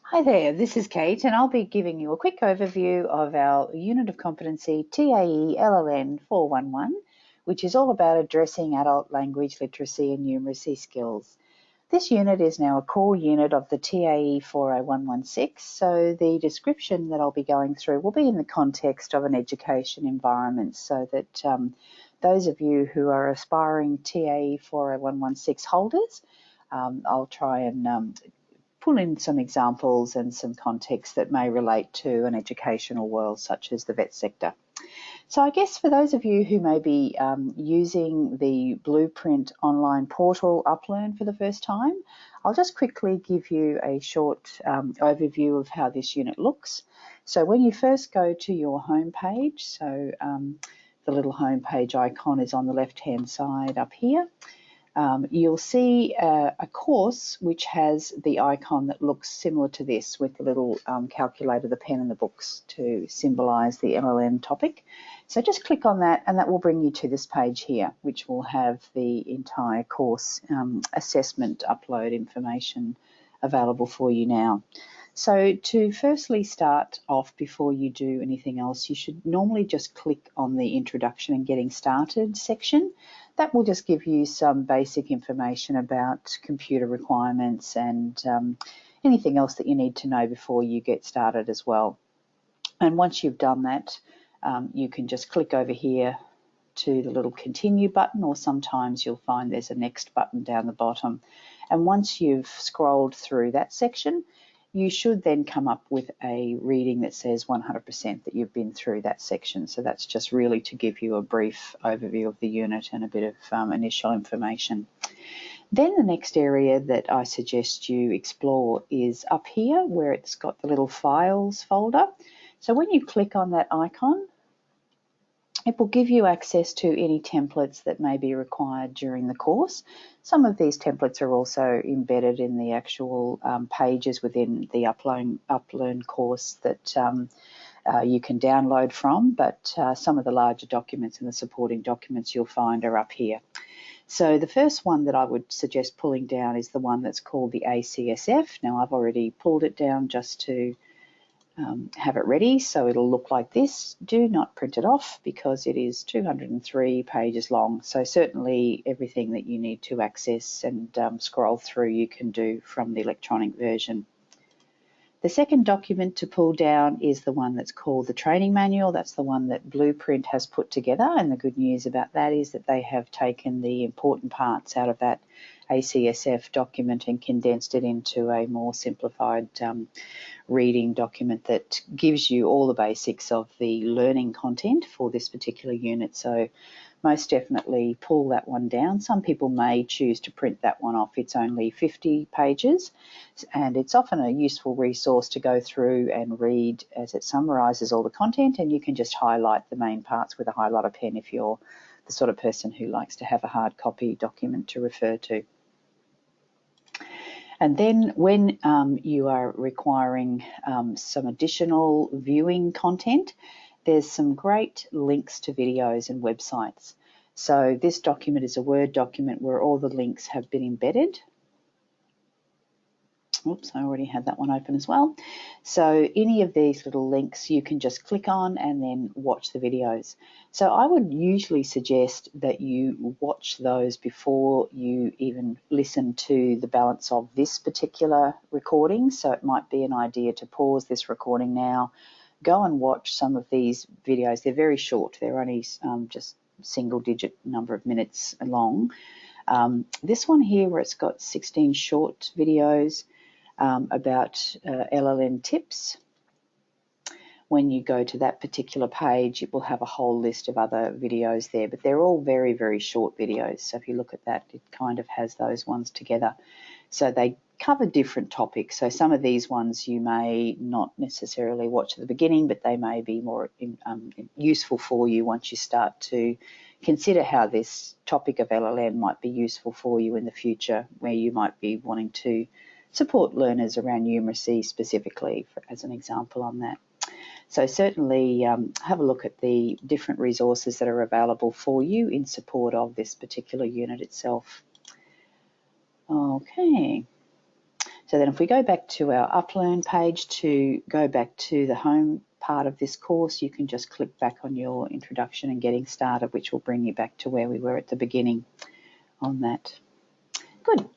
Hi there, this is Kate and I'll be giving you a quick overview of our Unit of Competency TAE LLN 411, which is all about addressing adult language literacy and numeracy skills. This unit is now a core unit of the TAE 40116, so the description that I'll be going through will be in the context of an education environment so that those of you who are aspiring TAE 40116 holders, I'll try and pull in some examples and some context that may relate to an educational world such as the vet sector. So I guess for those of you who may be using the Blueprint online portal UpLearn for the first time, I'll just quickly give you a short overview of how this unit looks. So when you first go to your home page, so the little home page icon is on the left-hand side up here. You'll see a course which has the icon that looks similar to this with the little calculator, the pen and the books to symbolise the LLN topic. So just click on that and that will bring you to this page here, which will have the entire course assessment upload information available for you now. So to firstly start off, before you do anything else, you should normally just click on the Introduction and Getting Started section. That will just give you some basic information about computer requirements and anything else that you need to know before you get started as well. And once you've done that, you can just click over here to the little Continue button, or sometimes you'll find there's a Next button down the bottom. And once you've scrolled through that section, you should then come up with a reading that says 100% that you've been through that section. So that's just really to give you a brief overview of the unit and a bit of initial information. Then the next area that I suggest you explore is up here where it's got the little Files folder. So when you click on that icon, it will give you access to any templates that may be required during the course. Some of these templates are also embedded in the actual pages within the UpLearn course that you can download from, but some of the larger documents and the supporting documents you'll find are up here. So the first one that I would suggest pulling down is the one that's called the ACSF. Now I've already pulled it down just to have it ready, so it'll look like this. Do not print it off because it is 203 pages long, so certainly everything that you need to access and scroll through you can do from the electronic version. The second document to pull down is the one that's called the training manual. That's the one that Blueprint has put together, and the good news about that is that they have taken the important parts out of that ACSF document and condensed it into a more simplified reading document that gives you all the basics of the learning content for this particular unit. So most definitely pull that one down. Some people may choose to print that one off. It's only 50 pages and it's often a useful resource to go through and read as it summarises all the content, and you can just highlight the main parts with a highlighter pen if you're the sort of person who likes to have a hard copy document to refer to. And then when you are requiring some additional viewing content, there's some great links to videos and websites. So this document is a Word document where all the links have been embedded. Oops, I already had that one open as well. So any of these little links you can just click on and then watch the videos. So I would usually suggest that you watch those before you even listen to the balance of this particular recording. So it might be an idea to pause this recording now, go and watch some of these videos. They're very short. They're only just single-digit number of minutes long. This one here where it's got 16 short videos about LLN tips. When you go to that particular page, it will have a whole list of other videos there, but they're all very, very short videos. So if you look at that, it kind of has those ones together. So they cover different topics. So some of these ones you may not necessarily watch at the beginning, but they may be more useful for you once you start to consider how this topic of LLN might be useful for you in the future, where you might be wanting to support learners around numeracy specifically, as an example on that. So certainly have a look at the different resources that are available for you in support of this particular unit itself. Okay. So then if we go back to our Uplearn page to go back to the home part of this course, you can just click back on your introduction and getting started, which will bring you back to where we were at the beginning on that. Good.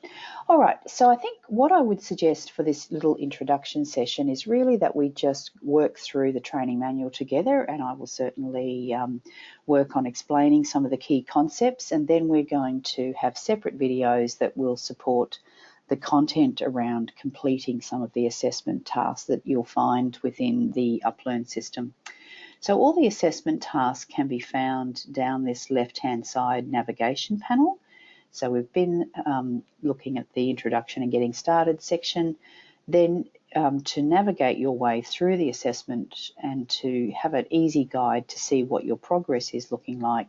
All right, so I think what I would suggest for this little introduction session is really that we just work through the training manual together, and I will certainly work on explaining some of the key concepts, and then we're going to have separate videos that will support the content around completing some of the assessment tasks that you'll find within the Uplearn system. So all the assessment tasks can be found down this left-hand side navigation panel. So we've been looking at the introduction and getting started section. Then to navigate your way through the assessment and to have an easy guide to see what your progress is looking like,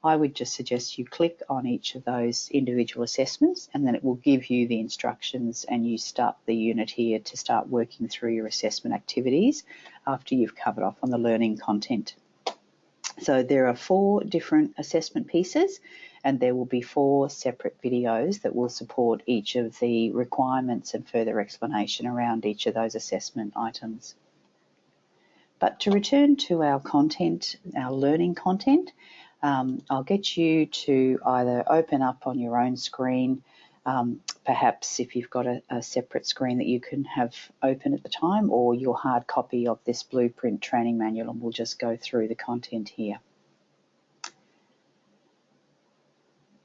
I would just suggest you click on each of those individual assessments, and then it will give you the instructions, and you start the unit here to start working through your assessment activities after you've covered off on the learning content. So there are 4 different assessment pieces, and there will be 4 separate videos that will support each of the requirements and further explanation around each of those assessment items. But to return to our content, our learning content, I'll get you to either open up on your own screen, perhaps if you've got a separate screen that you can have open at the time, or your hard copy of this blueprint training manual, and we'll just go through the content here.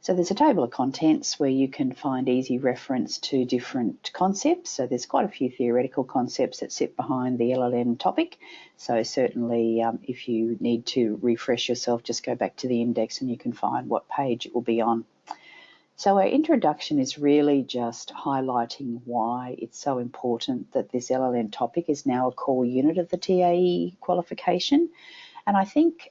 So there's a table of contents where you can find easy reference to different concepts. So there's quite a few theoretical concepts that sit behind the LLN topic. So certainly if you need to refresh yourself, just go back to the index and you can find what page it will be on. So our introduction is really just highlighting why it's so important that this LLN topic is now a core unit of the TAE qualification. And I think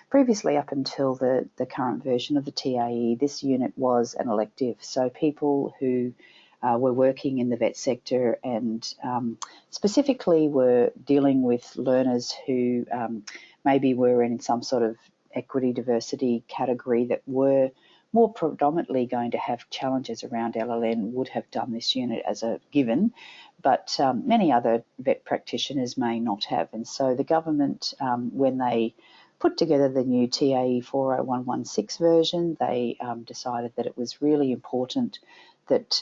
previously, up until the current version of the TAE, this unit was an elective. So people who were working in the vet sector and specifically were dealing with learners who maybe were in some sort of equity diversity category that were more predominantly going to have challenges around LLN would have done this unit as a given, but many other vet practitioners may not have. And so the government, when they put together the new TAE 40116 version, they decided that it was really important that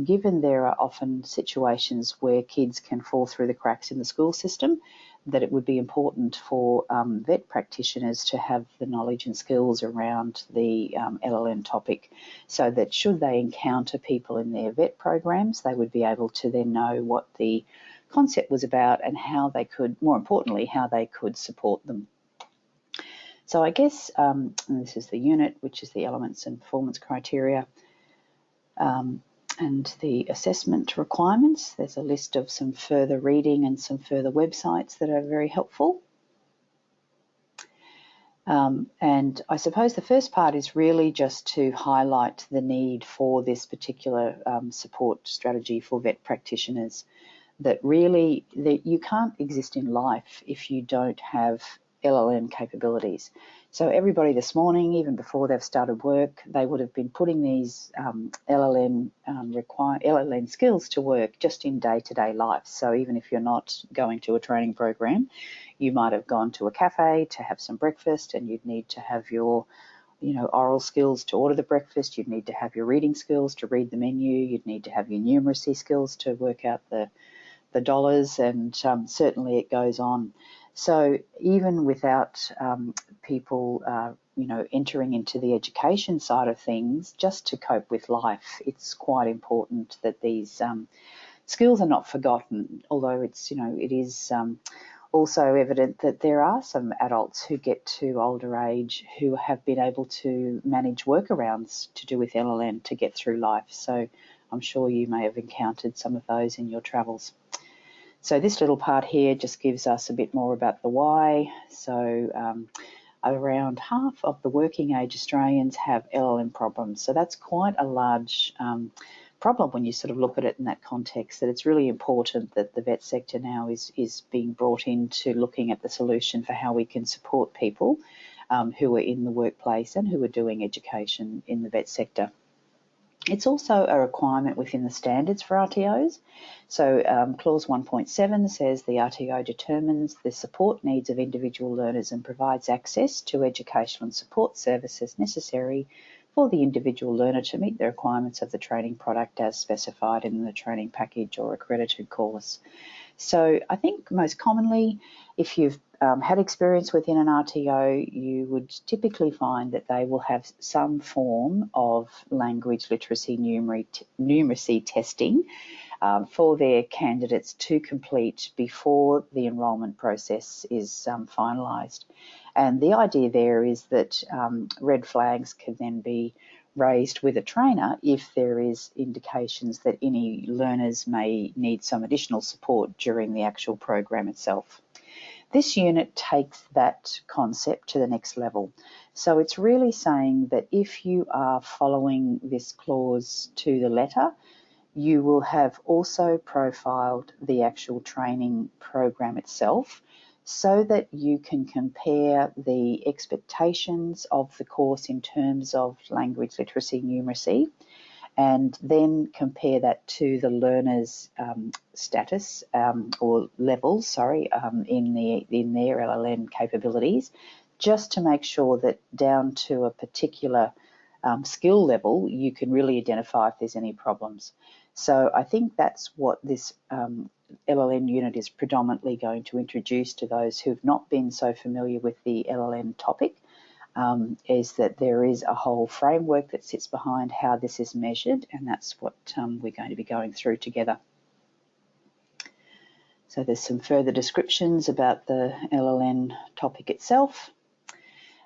given there are often situations where kids can fall through the cracks in the school system, that it would be important for vet practitioners to have the knowledge and skills around the LLN topic, so that should they encounter people in their vet programs, they would be able to then know what the concept was about and how they could, more importantly, how they could support them. So I guess and this is the unit, which is the elements and performance criteria. And the assessment requirements. There's a list of some further reading and some further websites that are very helpful. And I suppose the first part is really just to highlight the need for this particular support strategy for vet practitioners, that really that you can't exist in life if you don't have LLN capabilities. So everybody this morning, even before they've started work, they would have been putting these LLN skills to work just in day-to-day life. So even if you're not going to a training program, you might have gone to a cafe to have some breakfast, and you'd need to have your oral skills to order the breakfast, you'd need to have your reading skills to read the menu, you'd need to have your numeracy skills to work out the dollars, and certainly it goes on. So even without people, entering into the education side of things, just to cope with life, it's quite important that these skills are not forgotten. Although it is also evident that there are some adults who get to older age who have been able to manage workarounds to do with LLN to get through life. So I'm sure you may have encountered some of those in your travels. So this little part here just gives us a bit more about the why. So around half of the working age Australians have LLM problems. So that's quite a large problem when you sort of look at it in that context, that it's really important that the vet sector now is being brought into looking at the solution for how we can support people who are in the workplace and who are doing education in the vet sector. It's also a requirement within the standards for RTOs. So clause 1.7 says the RTO determines the support needs of individual learners and provides access to educational and support services necessary for the individual learner to meet the requirements of the training product as specified in the training package or accredited course. So I think most commonly, if you've had experience within an RTO, you would typically find that they will have some form of language literacy numeracy testing for their candidates to complete before the enrolment process is finalised. And the idea there is that red flags can then be raised with a trainer if there is indications that any learners may need some additional support during the actual program itself. This unit takes that concept to the next level. So it's really saying that if you are following this clause to the letter, you will have also profiled the actual training program itself so that you can compare the expectations of the course in terms of language literacy numeracy, and then compare that to the learner's status or levels, in their LLN capabilities, just to make sure that down to a particular skill level, you can really identify if there's any problems. So I think that's what this LLN unit is predominantly going to introduce to those who've not been so familiar with the LLN topic, is that there is a whole framework that sits behind how this is measured, and that's what we're going to be going through together. So there's some further descriptions about the LLN topic itself.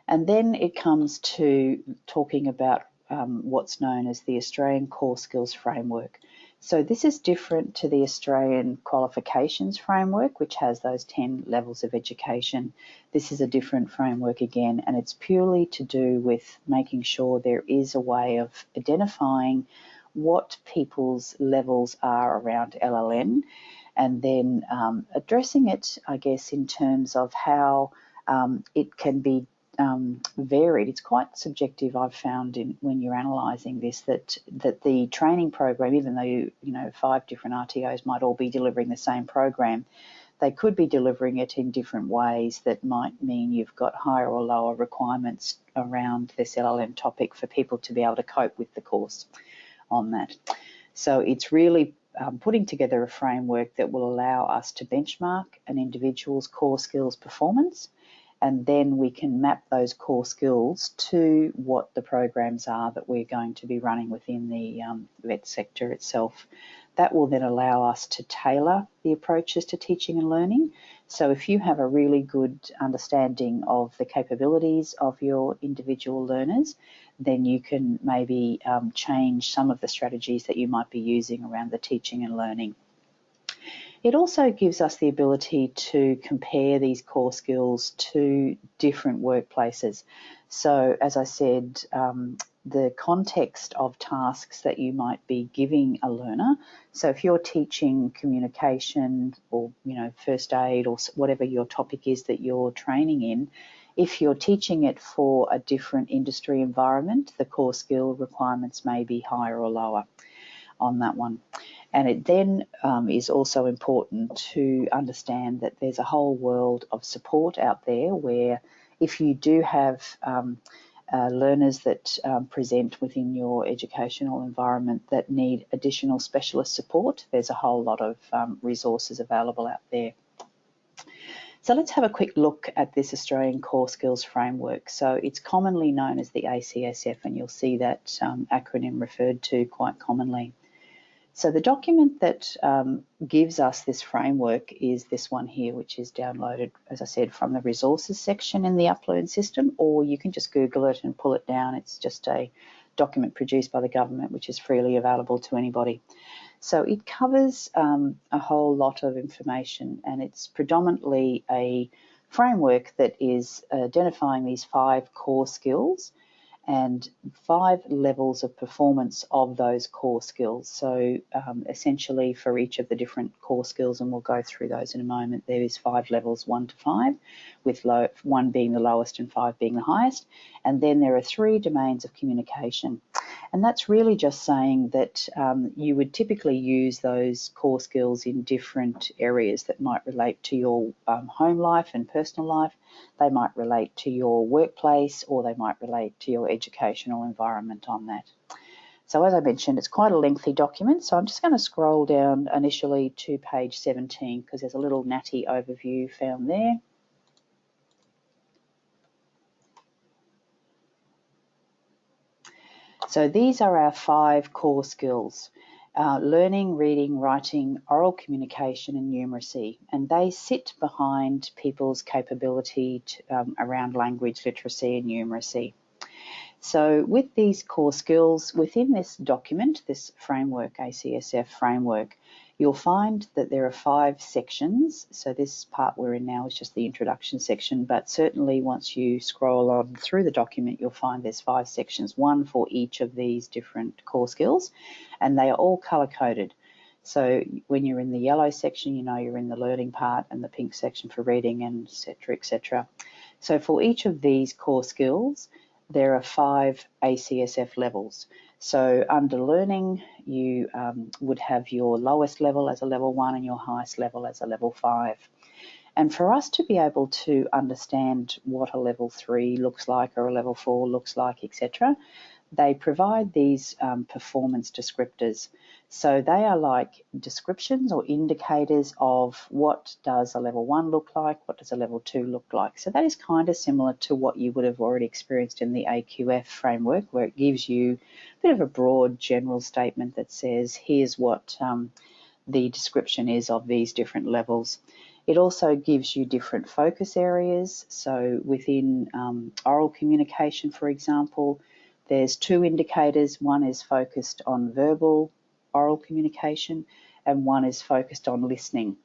And then it comes to talking about what's known as the Australian Core Skills Framework. So this is different to the Australian Qualifications Framework, which has those 10 levels of education. This is a different framework again, and it's purely to do with making sure there is a way of identifying what people's levels are around LLN, and then addressing it, I guess, in terms of how it can be varied. It's quite subjective, I've found, when you're analysing this, that the training program, even though 5 different RTOs might all be delivering the same program, they could be delivering it in different ways that might mean you've got higher or lower requirements around this LLM topic for people to be able to cope with the course on that. So it's really putting together a framework that will allow us to benchmark an individual's core skills performance, and then we can map those core skills to what the programs are that we're going to be running within the vet sector itself. That will then allow us to tailor the approaches to teaching and learning. So if you have a really good understanding of the capabilities of your individual learners, then you can maybe change some of the strategies that you might be using around the teaching and learning. It also gives us the ability to compare these core skills to different workplaces. So as I said, the context of tasks that you might be giving a learner. So if you're teaching communication or first aid or whatever your topic is that you're training in, if you're teaching it for a different industry environment, the core skill requirements may be higher or lower on that one. And it then is also important to understand that there's a whole world of support out there where if you do have learners that present within your educational environment that need additional specialist support, there's a whole lot of resources available out there. So let's have a quick look at this Australian Core Skills Framework. So it's commonly known as the ACSF, and you'll see that acronym referred to quite commonly. So the document that gives us this framework is this one here, which is downloaded, as I said, from the resources section in the UpLearn system, or you can just Google it and pull it down. It's just a document produced by the government, which is freely available to anybody. So it covers a whole lot of information, and it's predominantly a framework that is identifying these 5 core skills and 5 levels of performance of those core skills. So essentially for each of the different core skills, and we'll go through those in a moment, there is 5 levels, 1 to 5, with 1 being the lowest and 5 being the highest. And then there are 3 domains of communication. And that's really just saying that you would typically use those core skills in different areas that might relate to your home life and personal life. They might relate to your workplace, or they might relate to your educational environment on that. So as I mentioned, it's quite a lengthy document, so I'm just going to scroll down initially to page 17 because there's a little natty overview found there. So these are our 5 core skills: learning, reading, writing, oral communication and numeracy, and they sit behind people's capability around language literacy and numeracy. So with these core skills within this document, this framework, ACSF framework, you'll find that there are 5 sections. So this part we're in now is just the introduction section, but certainly once you scroll on through the document, you'll find there's 5 sections, one for each of these different core skills, and they are all color-coded. So when you're in the yellow section, you know you're in the learning part, and the pink section for reading, and et cetera, et cetera. So for each of these core skills, there are 5 ACSF levels. So under learning, you would have your lowest level as a level 1 and your highest level as a level 5. And for us to be able to understand what a level 3 looks like or a level 4 looks like, etc., they provide these performance descriptors. So they are like descriptions or indicators of what does a level 1 look like, what does a level 2 look like. So that is kind of similar to what you would have already experienced in the AQF framework, where it gives you a bit of a broad general statement that says, here's what the description is of these different levels. It also gives you different focus areas. So within oral communication, for example, there's 2 indicators. One is focused on verbal oral communication, and one is focused on listening.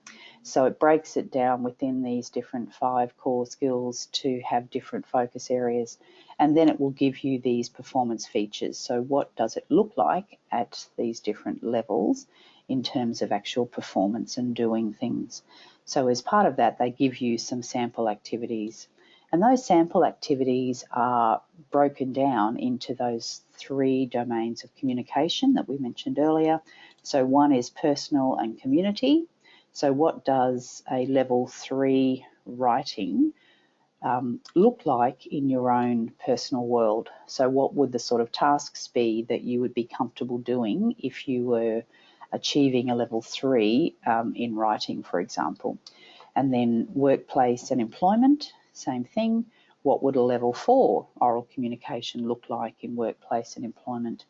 So it breaks it down within these different 5 core skills to have different focus areas, and then it will give you these performance features. So what does it look like at these different levels in terms of actual performance and doing things? So as part of that, they give you some sample activities. And those sample activities are broken down into those 3 domains of communication that we mentioned earlier. So one is personal and community. So what does a level 3 writing look like in your own personal world? So what would the sort of tasks be that you would be comfortable doing if you were achieving a level 3 in writing, for example? And then workplace and employment, same thing. What would a level 4 oral communication look like in workplace and employment?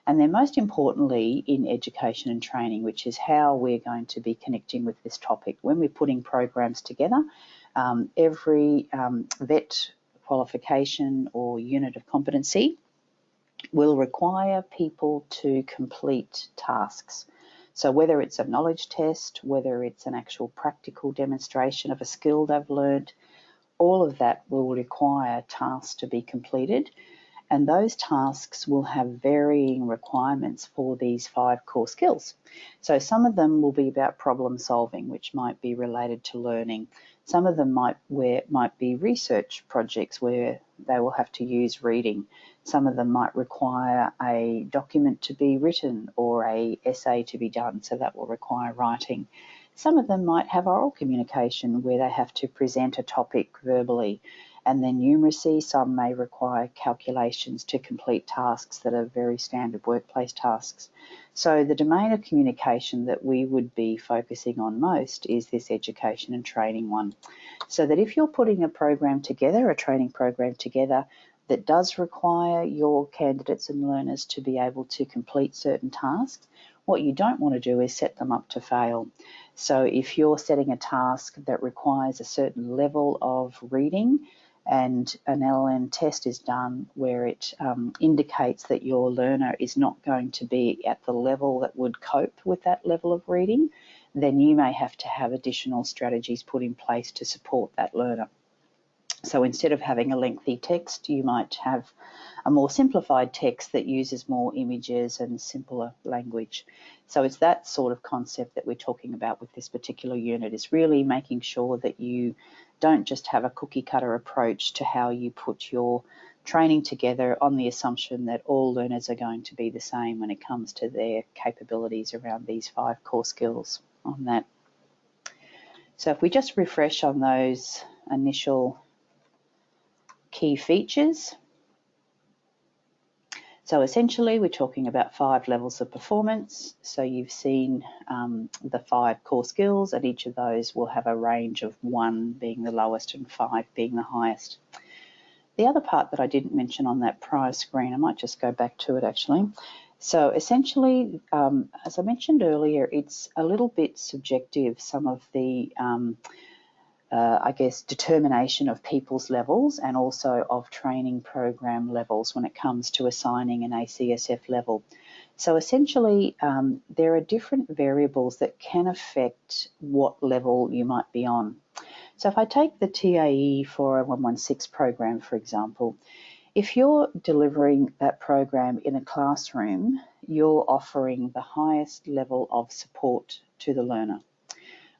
And then most importantly, in education and training, which is how we're going to be connecting with this topic. When we're putting programs together, every VET qualification or unit of competency will require people to complete tasks. So whether it's a knowledge test, whether it's an actual practical demonstration of a skill they've learned, all of that will require tasks to be completed, and those tasks will have varying requirements for these 5 core skills. So some of them will be about problem solving, which might be related to learning. Some of them might be research projects where they will have to use reading. Some of them might require a document to be written or an essay to be done, so that will require writing. Some of them might have oral communication where they have to present a topic verbally. And then numeracy, some may require calculations to complete tasks that are very standard workplace tasks. So the domain of communication that we would be focusing on most is this education and training one. So that if you're putting a program together, a training program together, that does require your candidates and learners to be able to complete certain tasks, what you don't want to do is set them up to fail. So if you're setting a task that requires a certain level of reading, and an LLN test is done where it indicates that your learner is not going to be at the level that would cope with that level of reading, then you may have to have additional strategies put in place to support that learner. So instead of having a lengthy text, you might have a more simplified text that uses more images and simpler language. So it's that sort of concept that we're talking about with this particular unit, is really making sure that you don't just have a cookie cutter approach to how you put your training together on the assumption that all learners are going to be the same when it comes to their capabilities around these 5 core skills on that. So if we just refresh on those initial key features. So essentially we're talking about 5 levels of performance. So you've seen the 5 core skills, and each of those will have a range of 1 being the lowest and 5 being the highest. The other part that I didn't mention on that prior screen, I might just go back to it actually. So essentially, as I mentioned earlier, it's a little bit subjective, some of the I guess, determination of people's levels and also of training program levels when it comes to assigning an ACSF level. So essentially, there are different variables that can affect what level you might be on. So if I take the TAE 40116 program, for example, if you're delivering that program in a classroom, you're offering the highest level of support to the learner.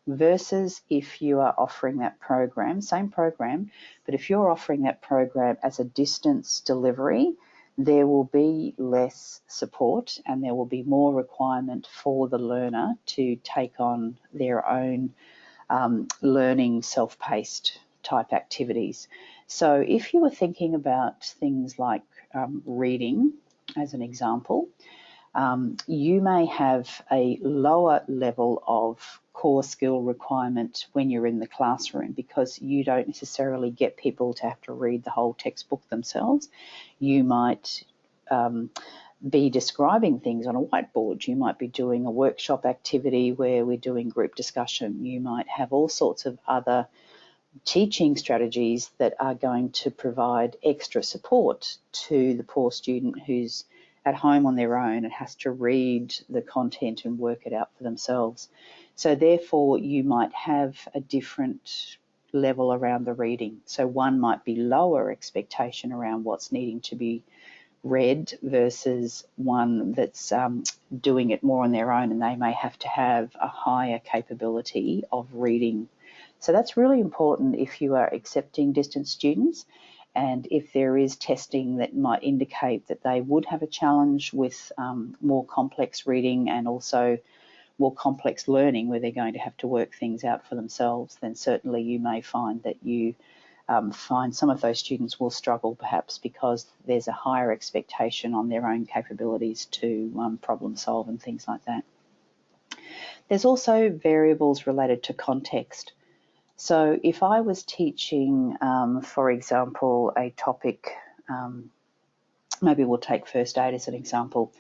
Versus if you are offering that program, same program, but if you're offering that program as a distance delivery, there will be less support and there will be more requirement for the learner to take on their own learning self-paced type activities. So if you were thinking about things like reading, as an example, you may have a lower level of core skill requirement when you're in the classroom because you don't necessarily get people to have to read the whole textbook themselves. You might be describing things on a whiteboard. You might be doing a workshop activity where we're doing group discussion. You might have all sorts of other teaching strategies that are going to provide extra support to the poor student who's at home on their own and has to read the content and work it out for themselves. So therefore, you might have a different level around the reading. So one might be lower expectation around what's needing to be read versus one that's doing it more on their own, and they may have to have a higher capability of reading. So that's really important if you are accepting distance students. And if there is testing that might indicate that they would have a challenge with more complex reading and also more complex learning where they're going to have to work things out for themselves, then certainly you may find that you find some of those students will struggle perhaps because there's a higher expectation on their own capabilities to problem solve and things like that. There's also variables related to context. So if I was teaching, for example, a topic, maybe we'll take first aid as an example.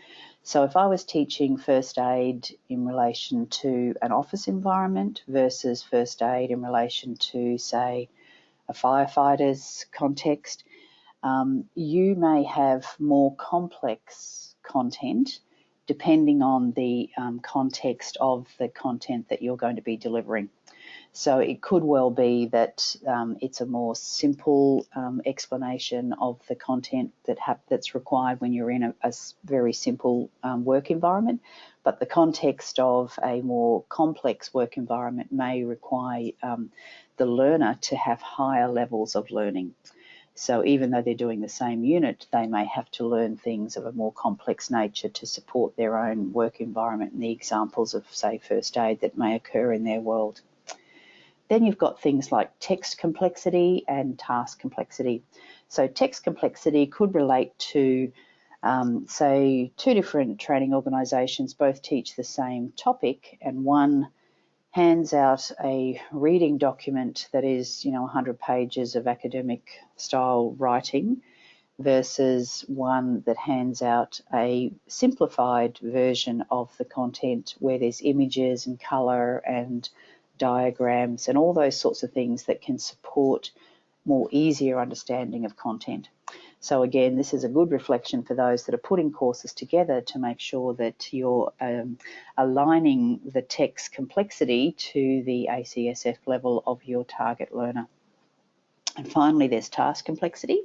So if I was teaching first aid in relation to an office environment versus first aid in relation to, say, a firefighter's context, you may have more complex content depending on the context of the content that you're going to be delivering. So it could well be that it's a more simple explanation of the content that's required when you're in a very simple work environment, but the context of a more complex work environment may require the learner to have higher levels of learning. So even though they're doing the same unit, they may have to learn things of a more complex nature to support their own work environment and the examples of, say, first aid that may occur in their world. Then you've got things like text complexity and task complexity. So text complexity could relate to, say, 2 different training organisations both teach the same topic, and one hands out a reading document that is, 100 pages of academic style writing versus one that hands out a simplified version of the content where there's images and colour and diagrams and all those sorts of things that can support more easier understanding of content. So again, this is a good reflection for those that are putting courses together to make sure that you're aligning the text complexity to the ACSF level of your target learner. And finally, there's task complexity.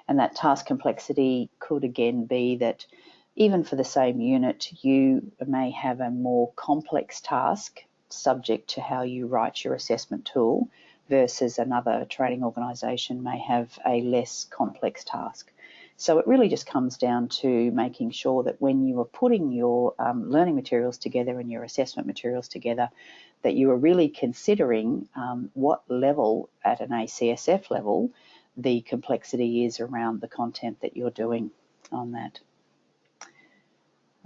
And that task complexity could again be that even for the same unit, you may have a more complex task subject to how you write your assessment tool versus another training organisation may have a less complex task. So it really just comes down to making sure that when you are putting your learning materials together and your assessment materials together, that you are really considering what level at an ACSF level the complexity is around the content that you're doing on that.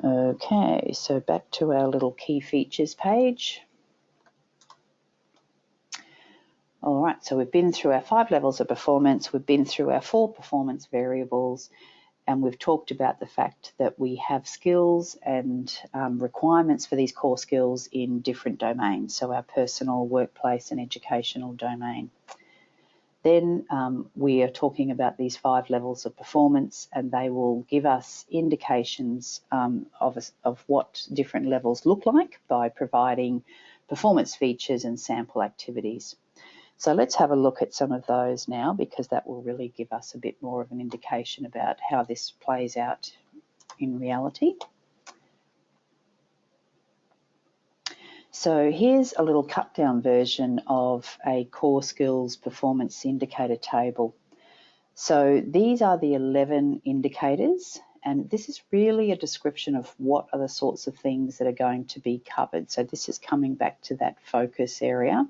Okay, so back to our little key features page. All right, so we've been through our 5 levels of performance, we've been through our 4 performance variables, and we've talked about the fact that we have skills and requirements for these core skills in different domains, so our personal, workplace and educational domain. Then we are talking about these 5 levels of performance, and they will give us indications of what different levels look like by providing performance features and sample activities. So let's have a look at some of those now, because that will really give us a bit more of an indication about how this plays out in reality. So here's a little cut down version of a core skills performance indicator table. So these are the 11 indicators, and this is really a description of what are the sorts of things that are going to be covered. So this is coming back to that focus area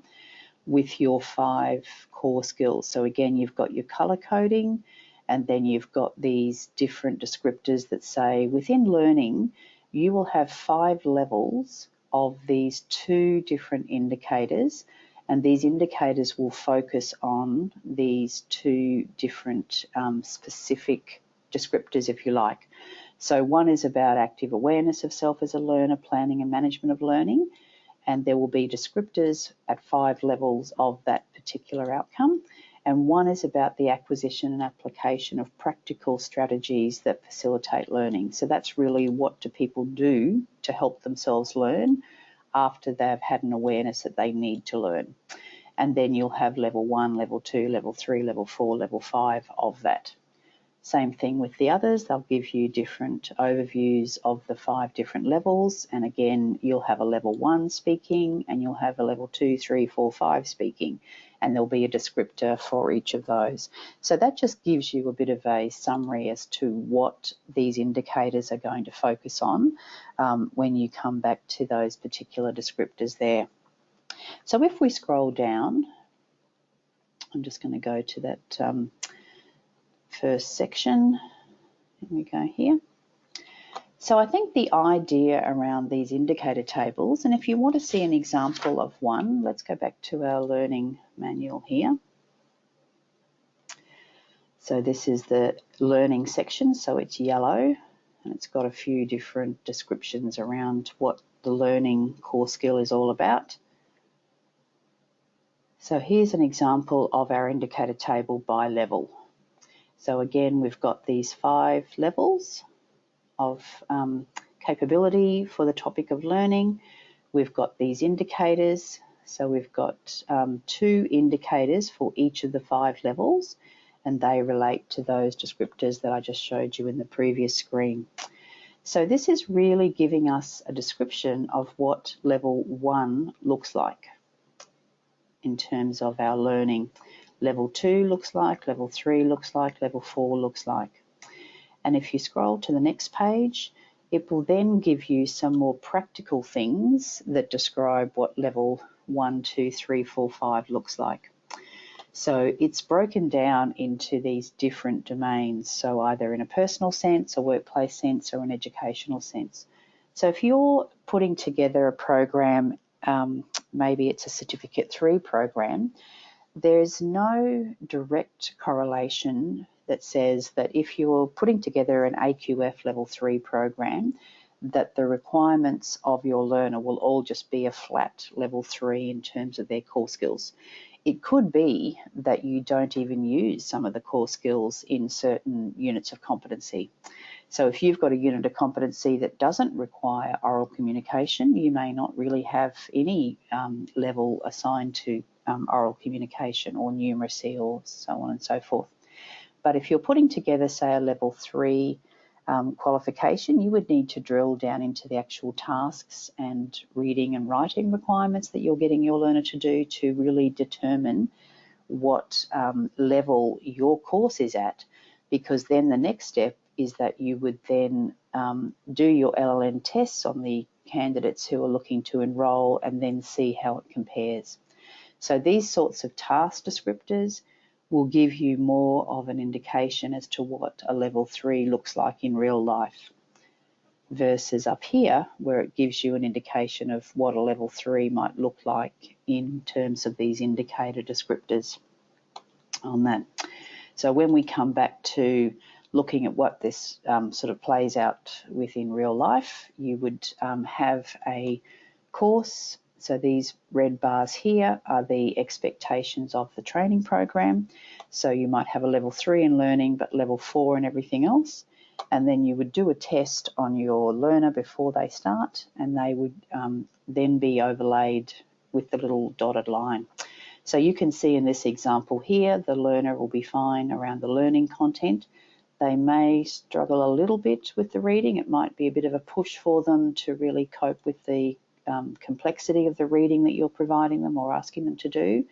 with your 5 core skills. So again, you've got your color coding, and then you've got these different descriptors that say within learning, you will have 5 levels of these 2 different indicators, and these indicators will focus on these 2 different specific descriptors, if you like. So one is about active awareness of self as a learner, planning and management of learning, and there will be descriptors at 5 levels of that particular outcome. And one is about the acquisition and application of practical strategies that facilitate learning. So that's really what do people do to help themselves learn after they've had an awareness that they need to learn. And then you'll have level 1, level 2, level 3, level 4, level 5 of that. Same thing with the others. They'll give you different overviews of the 5 different levels. And again, you'll have a level 1 speaking, and you'll have a level 2, 3, 4, 5 speaking. And there'll be a descriptor for each of those. So that just gives you a bit of a summary as to what these indicators are going to focus on when you come back to those particular descriptors there. So if we scroll down, I'm just going to go to that first section. Here we go here. So I think the idea around these indicator tables, and if you want to see an example of one, let's go back to our learning manual here. So this is the learning section, so it's yellow, and it's got a few different descriptions around what the learning core skill is all about. So here's an example of our indicator table by level. So again, we've got these 5 levels of capability for the topic of learning. We've got these indicators. So we've got 2 indicators for each of the 5 levels, and they relate to those descriptors that I just showed you in the previous screen. So this is really giving us a description of what level 1 looks like in terms of our learning. Level 2 looks like, level 3 looks like, level 4 looks like. And if you scroll to the next page, it will then give you some more practical things that describe what level 1, 2, 3, 4, 5 looks like. So it's broken down into these different domains, so either in a personal sense, a workplace sense, or an educational sense. So if you're putting together a program, maybe it's a Certificate 3 program, there's no direct correlation that says that if you're putting together an AQF level 3 program, that the requirements of your learner will all just be a flat level 3 in terms of their core skills. It could be that you don't even use some of the core skills in certain units of competency. So if you've got a unit of competency that doesn't require oral communication, you may not really have any level assigned to oral communication or numeracy or so on and so forth. But if you're putting together, say, a level 3 qualification, you would need to drill down into the actual tasks and reading and writing requirements that you're getting your learner to do to really determine what level your course is at, because then the next step is that you would then do your LLN tests on the candidates who are looking to enrol and then see how it compares. So these sorts of task descriptors will give you more of an indication as to what a level 3 looks like in real life, versus up here where it gives you an indication of what a level 3 might look like in terms of these indicator descriptors on that. So when we come back to looking at what this sort of plays out within real life, you would have a course. So these red bars here are the expectations of the training program. So you might have a level 3 in learning, but level 4 in everything else. And then you would do a test on your learner before they start, and they would then be overlaid with the little dotted line. So you can see in this example here, the learner will be fine around the learning content. They may struggle a little bit with the reading. It might be a bit of a push for them to really cope with the complexity of the reading that you're providing them or asking them to do.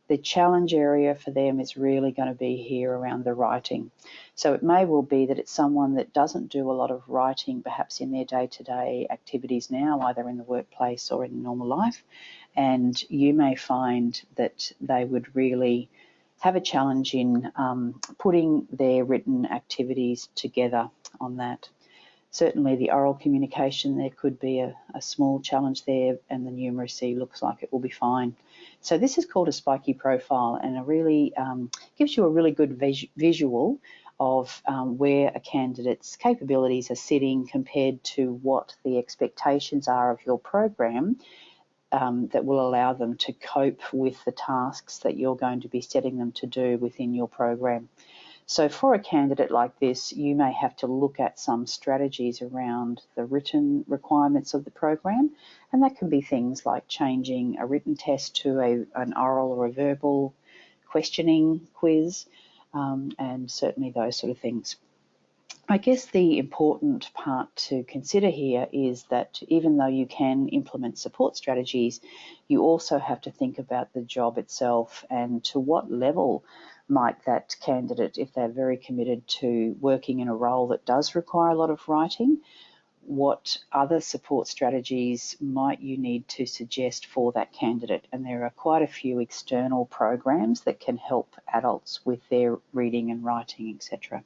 The challenge area for them is really going to be here around the writing. So it may well be that it's someone that doesn't do a lot of writing perhaps in their day-to-day activities now, either in the workplace or in normal life, and you may find that they would really have a challenge in putting their written activities together on that. Certainly the oral communication, there could be a small challenge there, and the numeracy looks like it will be fine. So this is called a spiky profile, and it really gives you a really good visual of where a candidate's capabilities are sitting compared to what the expectations are of your program that will allow them to cope with the tasks that you're going to be setting them to do within your program. So for a candidate like this, you may have to look at some strategies around the written requirements of the program, and that can be things like changing a written test to an oral or a verbal questioning quiz, and certainly those sort of things. I guess the important part to consider here is that even though you can implement support strategies, you also have to think about the job itself and to what level might that candidate, if they're very committed to working in a role that does require a lot of writing, what other support strategies might you need to suggest for that candidate? And there are quite a few external programs that can help adults with their reading and writing, etc.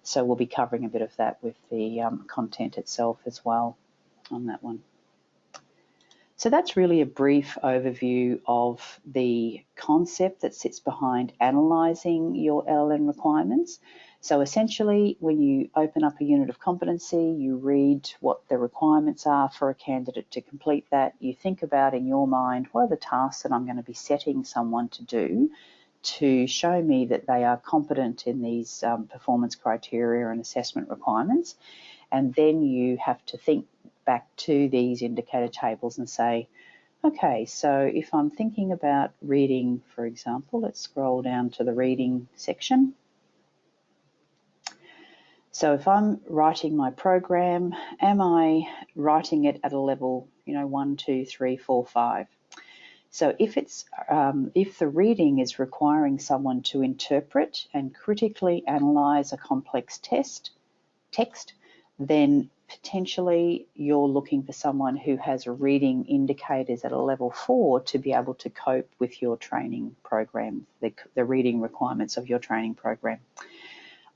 So we'll be covering a bit of that with the content itself as well on that one. So that's really a brief overview of the concept that sits behind analysing your LLN requirements. So essentially, when you open up a unit of competency, you read what the requirements are for a candidate to complete that. You think about in your mind, what are the tasks that I'm going to be setting someone to do to show me that they are competent in these performance criteria and assessment requirements. And then you have to think back to these indicator tables and say, okay, so if I'm thinking about reading, for example, let's scroll down to the reading section. So if I'm writing my program, am I writing it at a level, 1, 2, 3, 4, 5? So if the reading is requiring someone to interpret and critically analyse a complex text, then potentially you're looking for someone who has reading indicators at a level 4 to be able to cope with your training program, the reading requirements of your training program.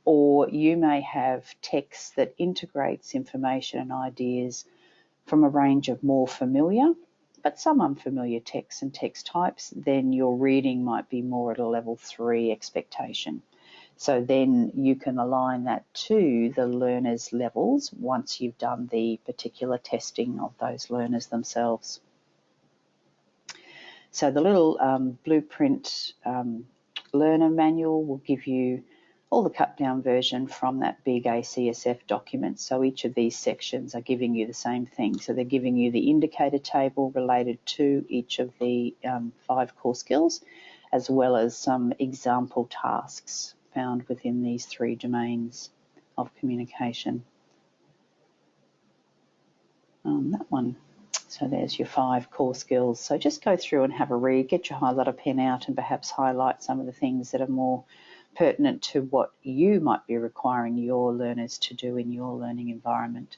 Or you may have text that integrates information and ideas from a range of more familiar but some unfamiliar texts and text types. Then your reading might be more at a level 3 expectation. So then you can align that to the learners' levels once you've done the particular testing of those learners themselves. So the little blueprint learner manual will give you or the cut down version from that big ACSF document. So each of these sections are giving you the same thing. So they're giving you the indicator table related to each of the 5 core skills, as well as some example tasks found within these 3 domains of communication. That one. So there's your 5 core skills. So just go through and have a read, get your highlighter pen out and perhaps highlight some of the things that are more pertinent to what you might be requiring your learners to do in your learning environment.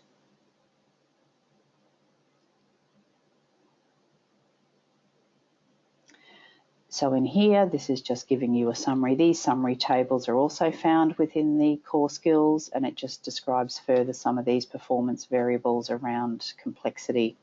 So in here, this is just giving you a summary. These summary tables are also found within the core skills, and it just describes further some of these performance variables around complexity.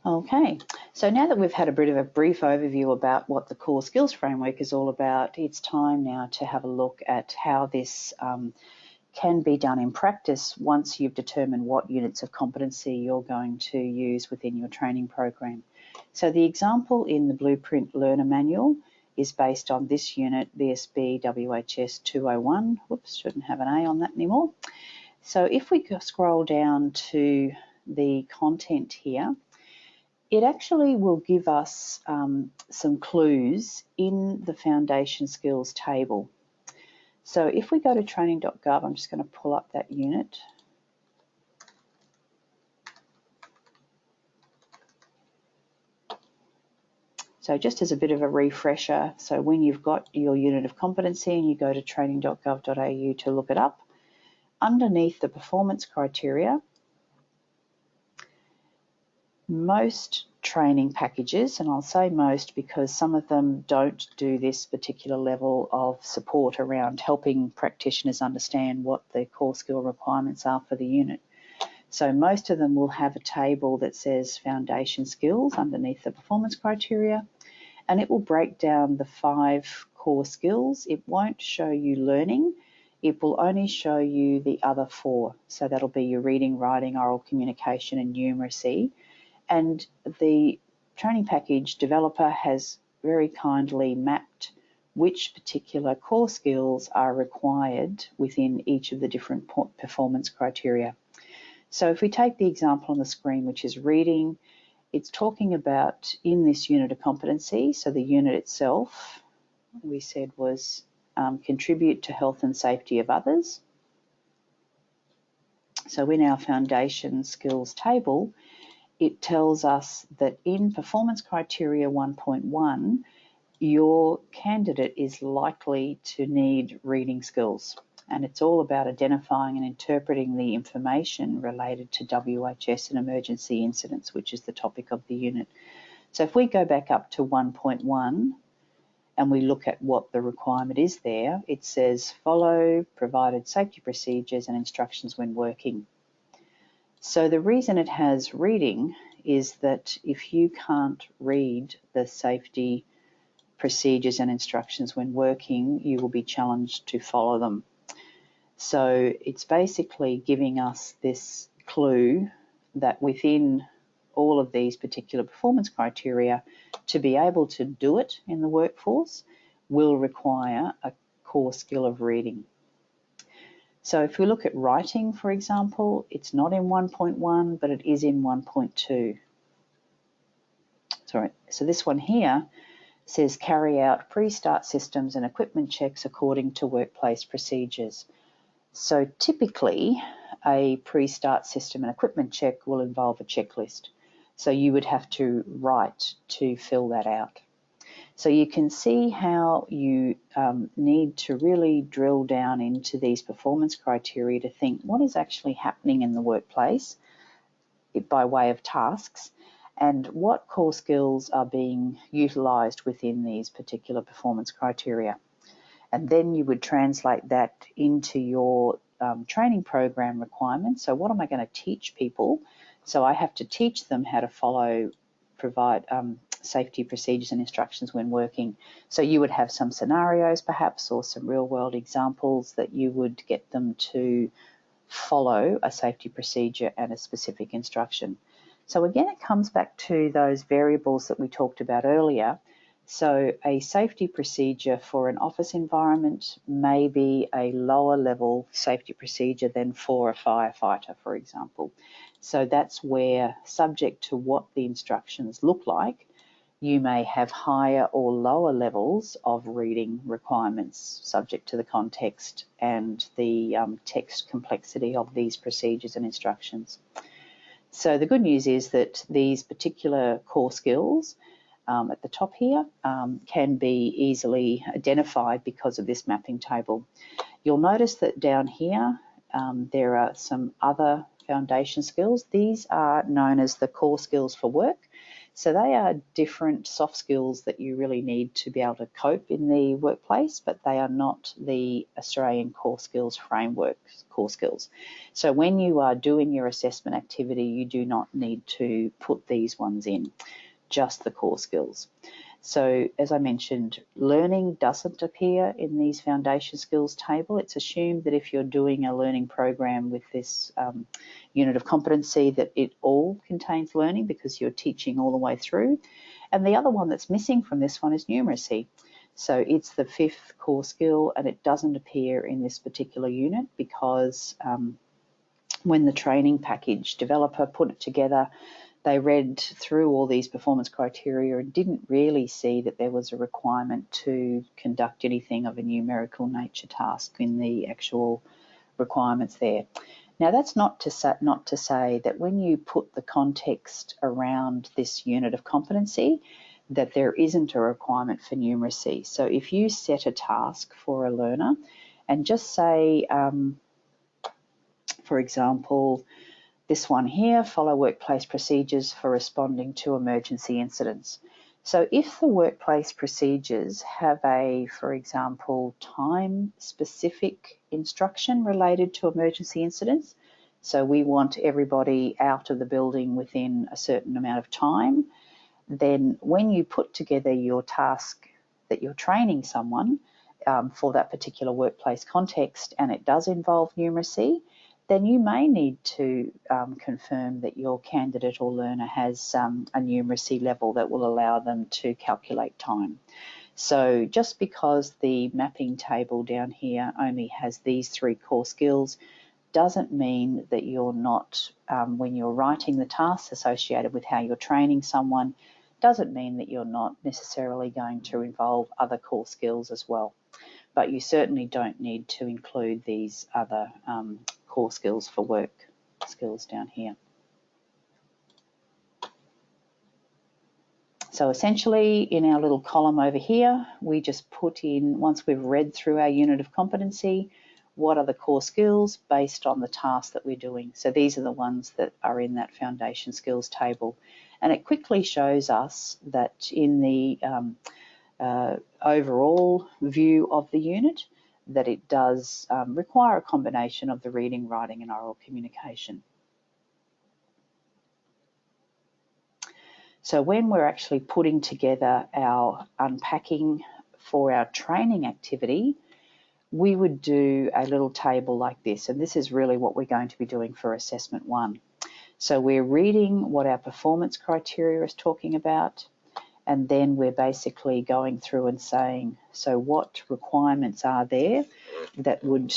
Okay, so now that we've had a bit of a brief overview about what the core skills framework is all about, it's time now to have a look at how this can be done in practice once you've determined what units of competency you're going to use within your training program. So the example in the Blueprint Learner Manual is based on this unit, BSB WHS 201. Whoops, shouldn't have an A on that anymore. So if we scroll down to the content here, it actually will give us some clues in the foundation skills table. So if we go to training.gov, I'm just going to pull up that unit. So just as a bit of a refresher, so when you've got your unit of competency and you go to training.gov.au to look it up, underneath the performance criteria, most training packages, and I'll say most because some of them don't do this particular level of support around helping practitioners understand what the core skill requirements are for the unit. So most of them will have a table that says foundation skills underneath the performance criteria, and it will break down the 5 core skills. It won't show you learning. It will only show you the other 4. So that'll be your reading, writing, oral communication, and numeracy. And the training package developer has very kindly mapped which particular core skills are required within each of the different performance criteria. So if we take the example on the screen, which is reading, it's talking about in this unit of competency, so the unit itself, we said was contribute to health and safety of others. So in our foundation skills table, it tells us that in performance criteria 1.1, your candidate is likely to need reading skills. And it's all about identifying and interpreting the information related to WHS and emergency incidents, which is the topic of the unit. So if we go back up to 1.1 and we look at what the requirement is there, it says follow provided safety procedures and instructions when working. So the reason it has reading is that if you can't read the safety procedures and instructions when working, you will be challenged to follow them. So it's basically giving us this clue that within all of these particular performance criteria, to be able to do it in the workforce will require a core skill of reading. So if we look at writing, for example, it's not in 1.1, but it is in 1.2. Sorry, so this one here says carry out pre-start systems and equipment checks according to workplace procedures. So typically, a pre-start system and equipment check will involve a checklist. So you would have to write to fill that out. So you can see how you need to really drill down into these performance criteria to think what is actually happening in the workplace by way of tasks and what core skills are being utilised within these particular performance criteria. And then you would translate that into your training program requirements. So what am I going to teach people? So I have to teach them how to provide safety procedures and instructions when working. So you would have some scenarios perhaps or some real world examples that you would get them to follow a safety procedure and a specific instruction. So again, it comes back to those variables that we talked about earlier. So a safety procedure for an office environment may be a lower level safety procedure than for a firefighter, for example. So that's where, subject to what the instructions look like, you may have higher or lower levels of reading requirements subject to the context and the text complexity of these procedures and instructions. So the good news is that these particular core skills at the top here can be easily identified because of this mapping table. You'll notice that down here there are some other foundation skills. These are known as the core skills for work. So they are different soft skills that you really need to be able to cope in the workplace, but they are not the Australian Core Skills Framework core skills. So when you are doing your assessment activity, you do not need to put these ones in, just the core skills. So as I mentioned, learning doesn't appear in these foundation skills table. It's assumed that if you're doing a learning program with this unit of competency that it all contains learning because you're teaching all the way through. And the other one that's missing from this one is numeracy. So it's the 5th core skill and it doesn't appear in this particular unit because when the training package developer put it together, they read through all these performance criteria and didn't really see that there was a requirement to conduct anything of a numerical nature task in the actual requirements there. Now that's not to say that when you put the context around this unit of competency that there isn't a requirement for numeracy. So if you set a task for a learner and just say, for example, this one here, follow workplace procedures for responding to emergency incidents. So if the workplace procedures have a, for example, time-specific instruction related to emergency incidents, so we want everybody out of the building within a certain amount of time, then when you put together your task that you're training someone for that particular workplace context and it does involve numeracy, then you may need to confirm that your candidate or learner has a numeracy level that will allow them to calculate time. So just because the mapping table down here only has these 3 core skills doesn't mean that you're not, when you're writing the tasks associated with how you're training someone, doesn't mean that you're not necessarily going to involve other core skills as well. But you certainly don't need to include these other core skills for work skills down here. So essentially in our little column over here, we just put in, once we've read through our unit of competency, what are the core skills based on the task that we're doing. So these are the ones that are in that foundation skills table. And it quickly shows us that in the overall view of the unit, that it does require a combination of the reading, writing and oral communication. So when we're actually putting together our unpacking for our training activity, we would do a little table like this, and this is really what we're going to be doing for assessment 1. So we're reading what our performance criteria is talking about, and then we're basically going through and saying, so what requirements are there that would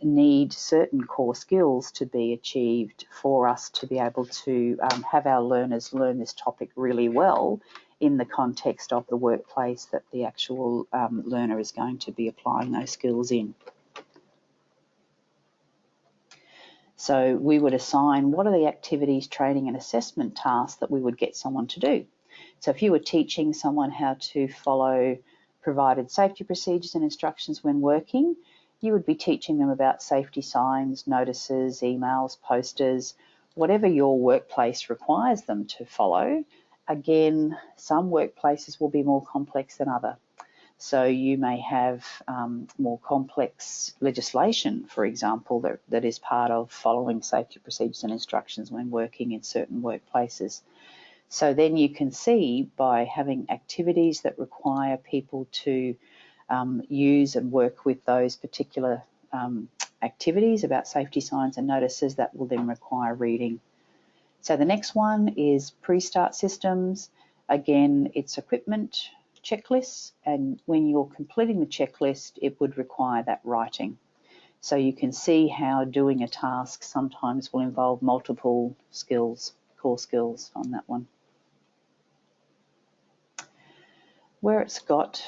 need certain core skills to be achieved for us to be able to have our learners learn this topic really well in the context of the workplace that the actual learner is going to be applying those skills in. So we would assign what are the activities, training and assessment tasks that we would get someone to do. So if you were teaching someone how to follow provided safety procedures and instructions when working, you would be teaching them about safety signs, notices, emails, posters, whatever your workplace requires them to follow. Again, some workplaces will be more complex than others. So you may have more complex legislation, for example, that is part of following safety procedures and instructions when working in certain workplaces. So then you can see by having activities that require people to use and work with those particular activities about safety signs and notices, that will then require reading. So the next one is pre-start systems. Again, it's equipment checklists, and when you're completing the checklist, it would require that writing. So you can see how doing a task sometimes will involve multiple skills, core skills on that one. Where it's got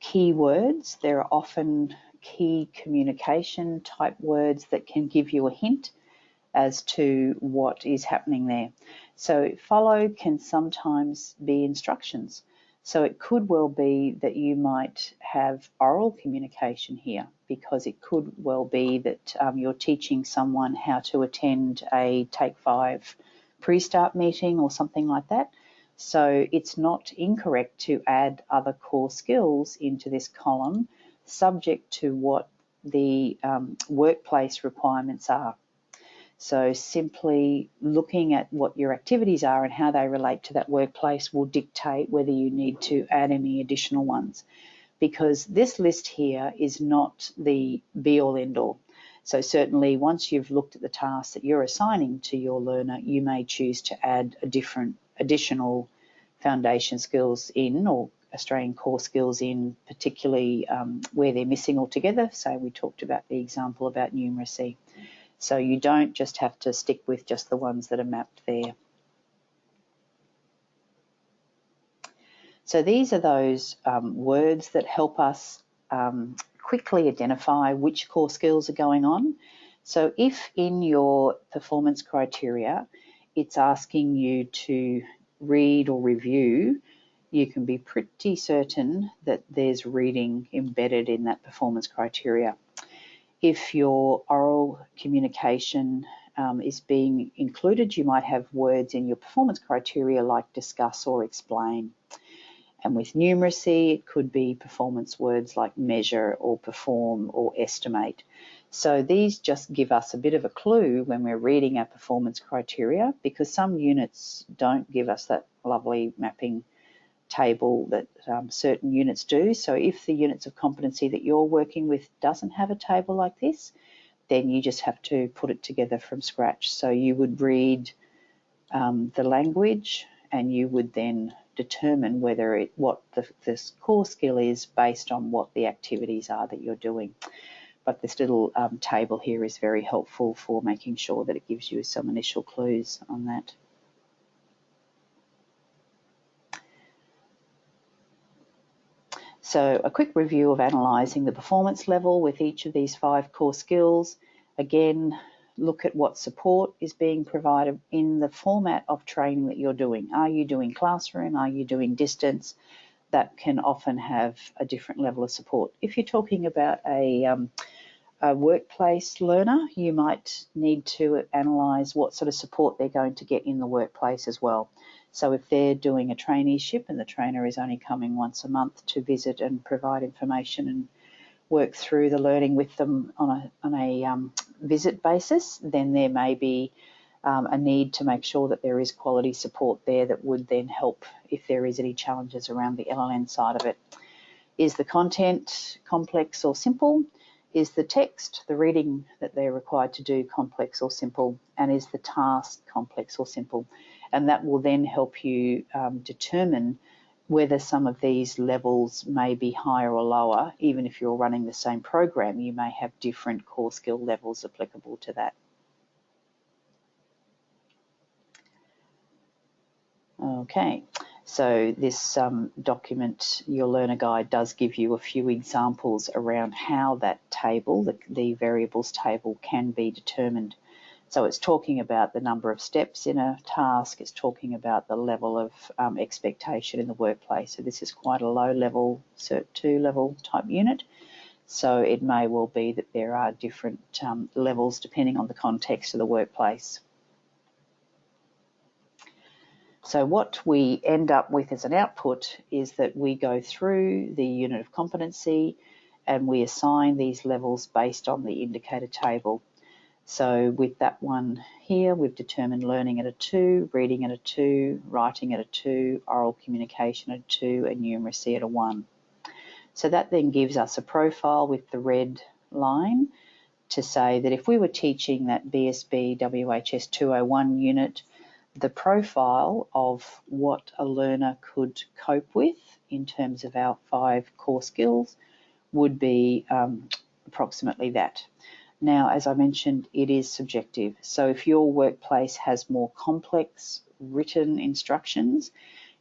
keywords, there are often key communication type words that can give you a hint as to what is happening there. So follow can sometimes be instructions. So it could well be that you might have oral communication here, because it could well be that you're teaching someone how to attend a Take 5 pre-start meeting or something like that. So it's not incorrect to add other core skills into this column, subject to what the workplace requirements are. So simply looking at what your activities are and how they relate to that workplace will dictate whether you need to add any additional ones, because this list here is not the be-all end-all. So certainly once you've looked at the tasks that you're assigning to your learner, you may choose to add additional foundation skills in, or Australian core skills in, particularly where they're missing altogether. So we talked about the example about numeracy. So you don't just have to stick with just the ones that are mapped there. So these are those words that help us quickly identify which core skills are going on. So if in your performance criteria it's asking you to read or review, you can be pretty certain that there's reading embedded in that performance criteria. If your oral communication is being included, you might have words in your performance criteria like discuss or explain. And with numeracy, it could be performance words like measure or perform or estimate. So these just give us a bit of a clue when we're reading our performance criteria, because some units don't give us that lovely mapping table that certain units do. So if the units of competency that you're working with doesn't have a table like this, then you just have to put it together from scratch. So you would read the language, and you would then determine whether what this core skill is based on what the activities are that you're doing. But this little table here is very helpful for making sure that it gives you some initial clues on that. So a quick review of analysing the performance level with each of these 5 core skills. Again, look at what support is being provided in the format of training that you're doing. Are you doing classroom? Are you doing distance? That can often have a different level of support. If you're talking about a workplace learner, you might need to analyse what sort of support they're going to get in the workplace as well. So if they're doing a traineeship and the trainer is only coming once a month to visit and provide information and work through the learning with them on a visit basis, then there may be a need to make sure that there is quality support there that would then help if there is any challenges around the LLN side of it. Is the content complex or simple? Is the text, the reading that they're required to do, complex or simple? And is the task complex or simple? And that will then help you determine whether some of these levels may be higher or lower. Even if you're running the same program, you may have different core skill levels applicable to that. Okay, so this document, your learner guide, does give you a few examples around how that table, the variables table, can be determined. So it's talking about the number of steps in a task, it's talking about the level of expectation in the workplace. So this is quite a low level, Cert 2 level type unit. So it may well be that there are different levels depending on the context of the workplace. So what we end up with as an output is that we go through the unit of competency and we assign these levels based on the indicator table. So with that one here, we've determined learning at a 2, reading at a 2, writing at a 2, oral communication at a 2, and numeracy at a 1. So that then gives us a profile with the red line to say that if we were teaching that BSB WHS 201 unit, the profile of what a learner could cope with in terms of our 5 core skills would be approximately that. Now, as I mentioned, it is subjective. So if your workplace has more complex written instructions,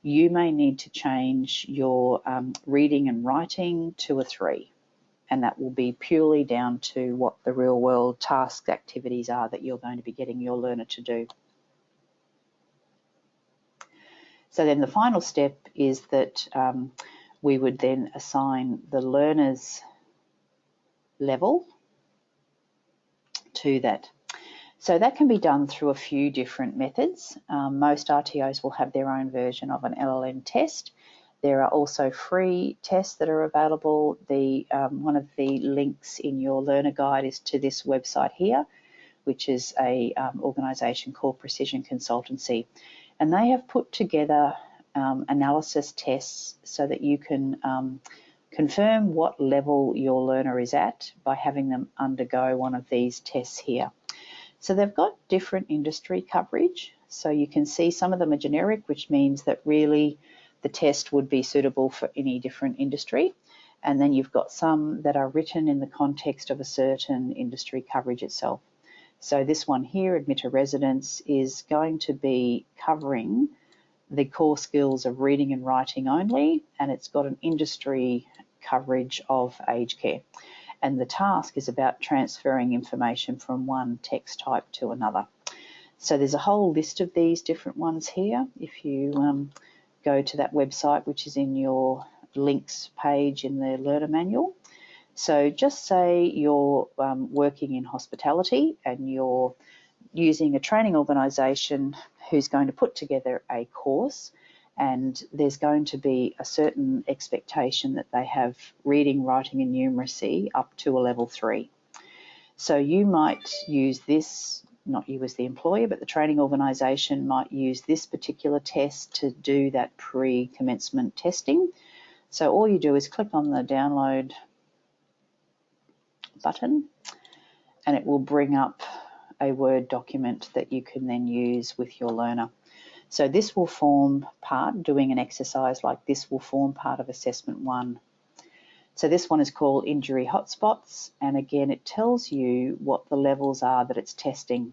you may need to change your reading and writing to a 3. And that will be purely down to what the real world task activities are that you're going to be getting your learner to do. So then the final step is that we would then assign the learner's level to that. So that can be done through a few different methods. Most RTOs will have their own version of an LLN test. There are also free tests that are available. One of the links in your learner guide is to this website here, which is a organisation called Precision Consultancy. And they have put together analysis tests so that you can confirm what level your learner is at by having them undergo one of these tests here. So they've got different industry coverage. So you can see some of them are generic, which means that really the test would be suitable for any different industry. And then you've got some that are written in the context of a certain industry coverage itself. So this one here, admitter residence, is going to be covering the core skills of reading and writing only, and it's got an industry coverage of aged care. And the task is about transferring information from one text type to another. So there's a whole list of these different ones here. If you go to that website, which is in your links page in the learner manual. So just say you're working in hospitality and you're using a training organisation who's going to put together a course, and there's going to be a certain expectation that they have reading, writing and numeracy up to a level 3. So you might use this, not you as the employer, but the training organisation might use this particular test to do that pre-commencement testing. So all you do is click on the download button and it will bring up a Word document that you can then use with your learner. So this will form part, doing an exercise like this will form part of assessment 1. So this one is called injury hotspots, and again it tells you what the levels are that it's testing.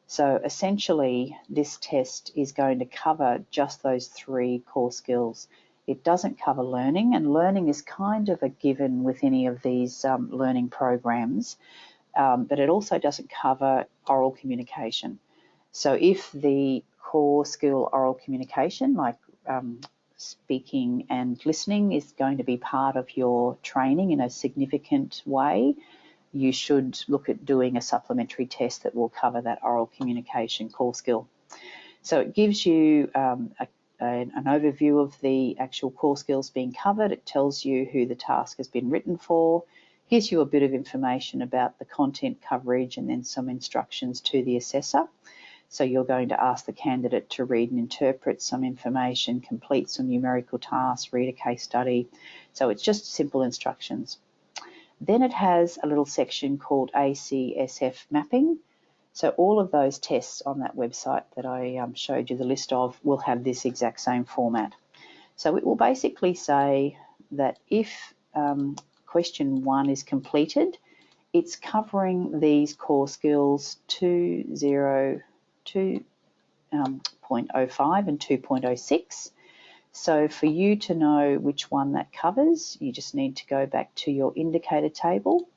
So essentially this test is going to cover just those 3 core skills. It doesn't cover learning, and learning is kind of a given with any of these learning programs, but it also doesn't cover oral communication. So if the core skill oral communication, like speaking and listening, is going to be part of your training in a significant way, you should look at doing a supplementary test that will cover that oral communication core skill. So it gives you an overview of the actual core skills being covered. It tells you who the task has been written for, gives you a bit of information about the content coverage, and then some instructions to the assessor. So you're going to ask the candidate to read and interpret some information, complete some numerical tasks, read a case study. So it's just simple instructions. Then it has a little section called ACSF Mapping. So all of those tests on that website that I showed you the list of will have this exact same format. So it will basically say that if question 1 is completed, it's covering these core skills 2.05 and 2.06. So for you to know which one that covers, you just need to go back to your indicator table.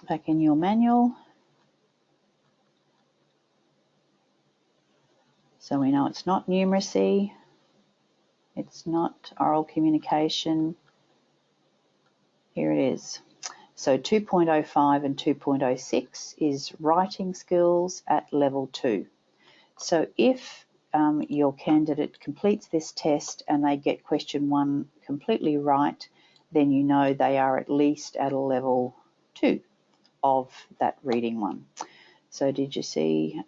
Back in your manual. So we know it's not numeracy, it's not oral communication. Here it is. So 2.05 and 2.06 is writing skills at level 2. So if your candidate completes this test and they get question 1 completely right, then you know they are at least at a level 2 of that reading one. So did you see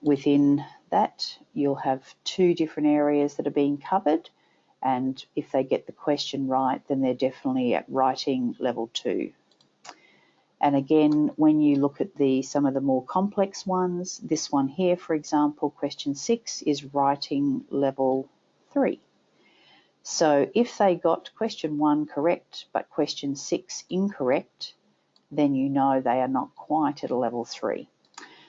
within that, you'll have 2 different areas that are being covered, and if they get the question right, then they're definitely at writing level 2. And again, when you look at some of the more complex ones, this one here, for example, question 6 is writing level 3. So if they got question 1 correct, but question 6 incorrect, then you know they are not quite at a level 3.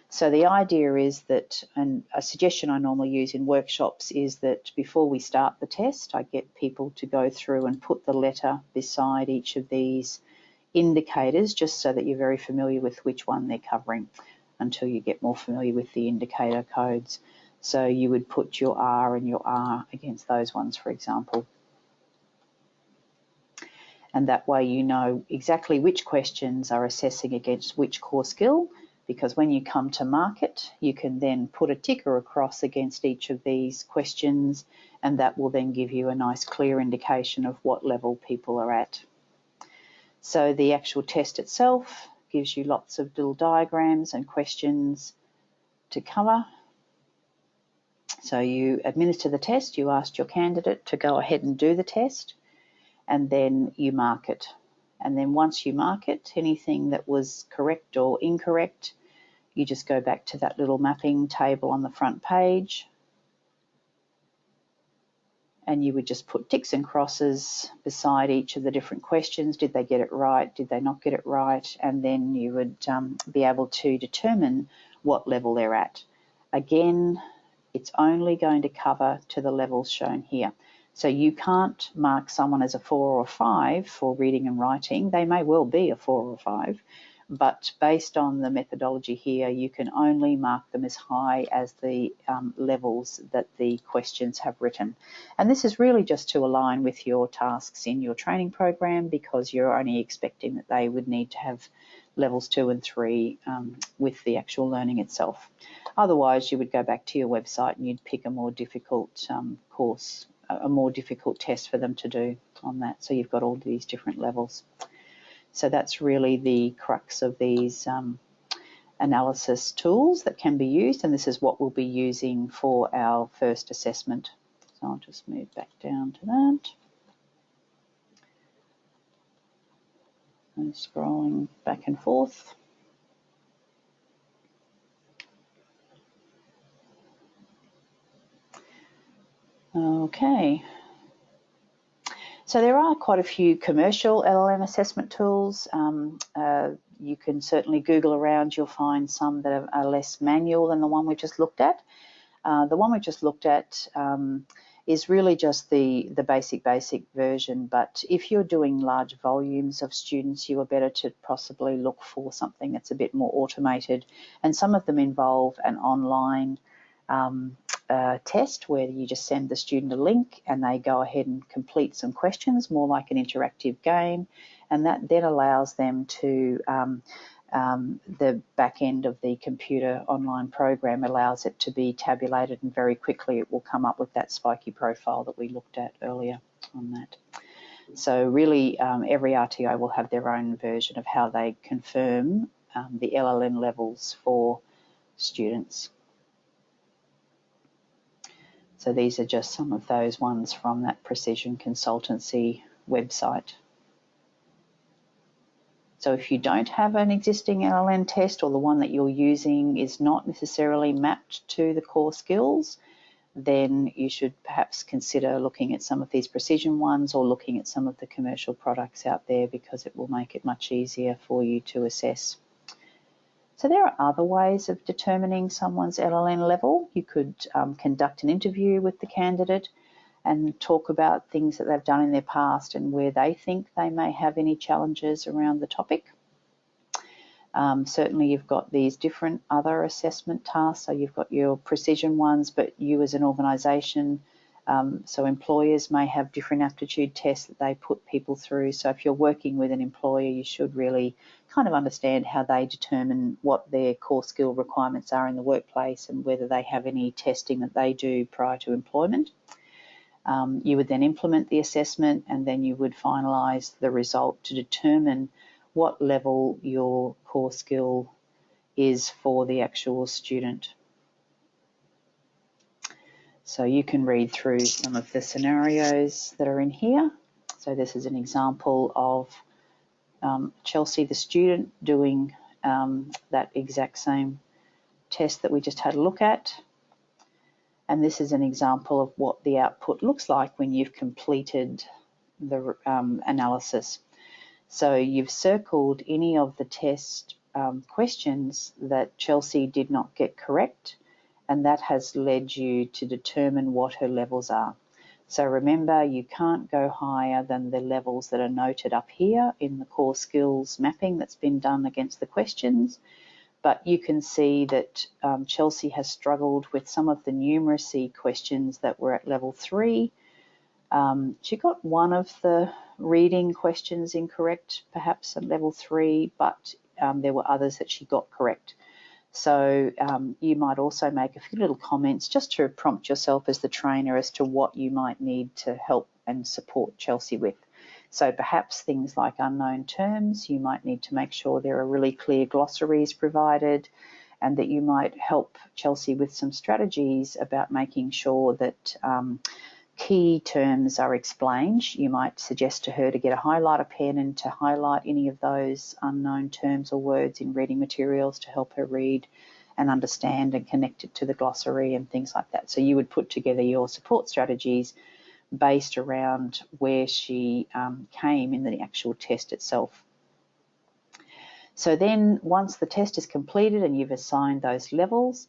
So the idea is that, and a suggestion I normally use in workshops is that before we start the test, I get people to go through and put the letter beside each of these indicators, just so that you're very familiar with which one they're covering until you get more familiar with the indicator codes. So you would put your R and your R against those ones, for example. And that way you know exactly which questions are assessing against which core skill, because when you come to mark it, you can then put a ticker across against each of these questions, and that will then give you a nice clear indication of what level people are at. So the actual test itself gives you lots of little diagrams and questions to cover. So you administer the test, you asked your candidate to go ahead and do the test, and then you mark it. And then once you mark it, anything that was correct or incorrect, you just go back to that little mapping table on the front page, and you would just put ticks and crosses beside each of the different questions. Did they get it right? Did they not get it right? And then you would be able to determine what level they're at. Again, it's only going to cover to the levels shown here. So you can't mark someone as a 4 or 5 for reading and writing. They may well be a 4 or 5, but based on the methodology here, you can only mark them as high as the levels that the questions have written. And this is really just to align with your tasks in your training program, because you're only expecting that they would need to have levels 2 and 3 with the actual learning itself. Otherwise, you would go back to your website and you'd pick a more difficult course, a more difficult test for them to do on that. So you've got all these different levels. So that's really the crux of these analysis tools that can be used, and this is what we'll be using for our first assessment. So I'll just move back down to that. I'm scrolling back and forth. Okay. So there are quite a few commercial LLM assessment tools. You can certainly Google around, you'll find some that are less manual than the one we just looked at. The one we just looked at is really just the basic version, but if you're doing large volumes of students, you are better to possibly look for something that's a bit more automated, and some of them involve an online test where you just send the student a link and they go ahead and complete some questions, more like an interactive game, and that then allows them to, the back end of the computer online program allows it to be tabulated, and very quickly it will come up with that spiky profile that we looked at earlier on that. So really every RTO will have their own version of how they confirm the LLM levels for students. So these are just some of those ones from that Precision Consultancy website. So if you don't have an existing LLN test, or the one that you're using is not necessarily mapped to the core skills, then you should perhaps consider looking at some of these precision ones or looking at some of the commercial products out there, because it will make it much easier for you to assess. So there are other ways of determining someone's LLN level. You could conduct an interview with the candidate and talk about things that they've done in their past and where they think they may have any challenges around the topic. Certainly you've got these different other assessment tasks. So you've got your precision ones, but you as an organisation, so employers may have different aptitude tests that they put people through. So if you're working with an employer, you should really kind of understand how they determine what their core skill requirements are in the workplace and whether they have any testing that they do prior to employment. You would then implement the assessment, and then you would finalise the result to determine what level your core skill is for the actual student. So you can read through some of the scenarios that are in here. So this is an example of Chelsea, the student, doing that exact same test that we just had a look at. And this is an example of what the output looks like when you've completed the analysis. So you've circled any of the test questions that Chelsea did not get correct, and that has led you to determine what her levels are. So remember, you can't go higher than the levels that are noted up here in the core skills mapping that's been done against the questions. But you can see that Chelsea has struggled with some of the numeracy questions that were at level 3. She got one of the reading questions incorrect, perhaps at level 3, but there were others that she got correct. So you might also make a few little comments just to prompt yourself as the trainer as to what you might need to help and support Chelsea with. So perhaps things like unknown terms, you might need to make sure there are really clear glossaries provided, and that you might help Chelsea with some strategies about making sure that key terms are explained. You might suggest to her to get a highlighter pen and to highlight any of those unknown terms or words in reading materials to help her read and understand and connect it to the glossary and things like that. So you would put together your support strategies based around where she came in the actual test itself. So then once the test is completed and you've assigned those levels,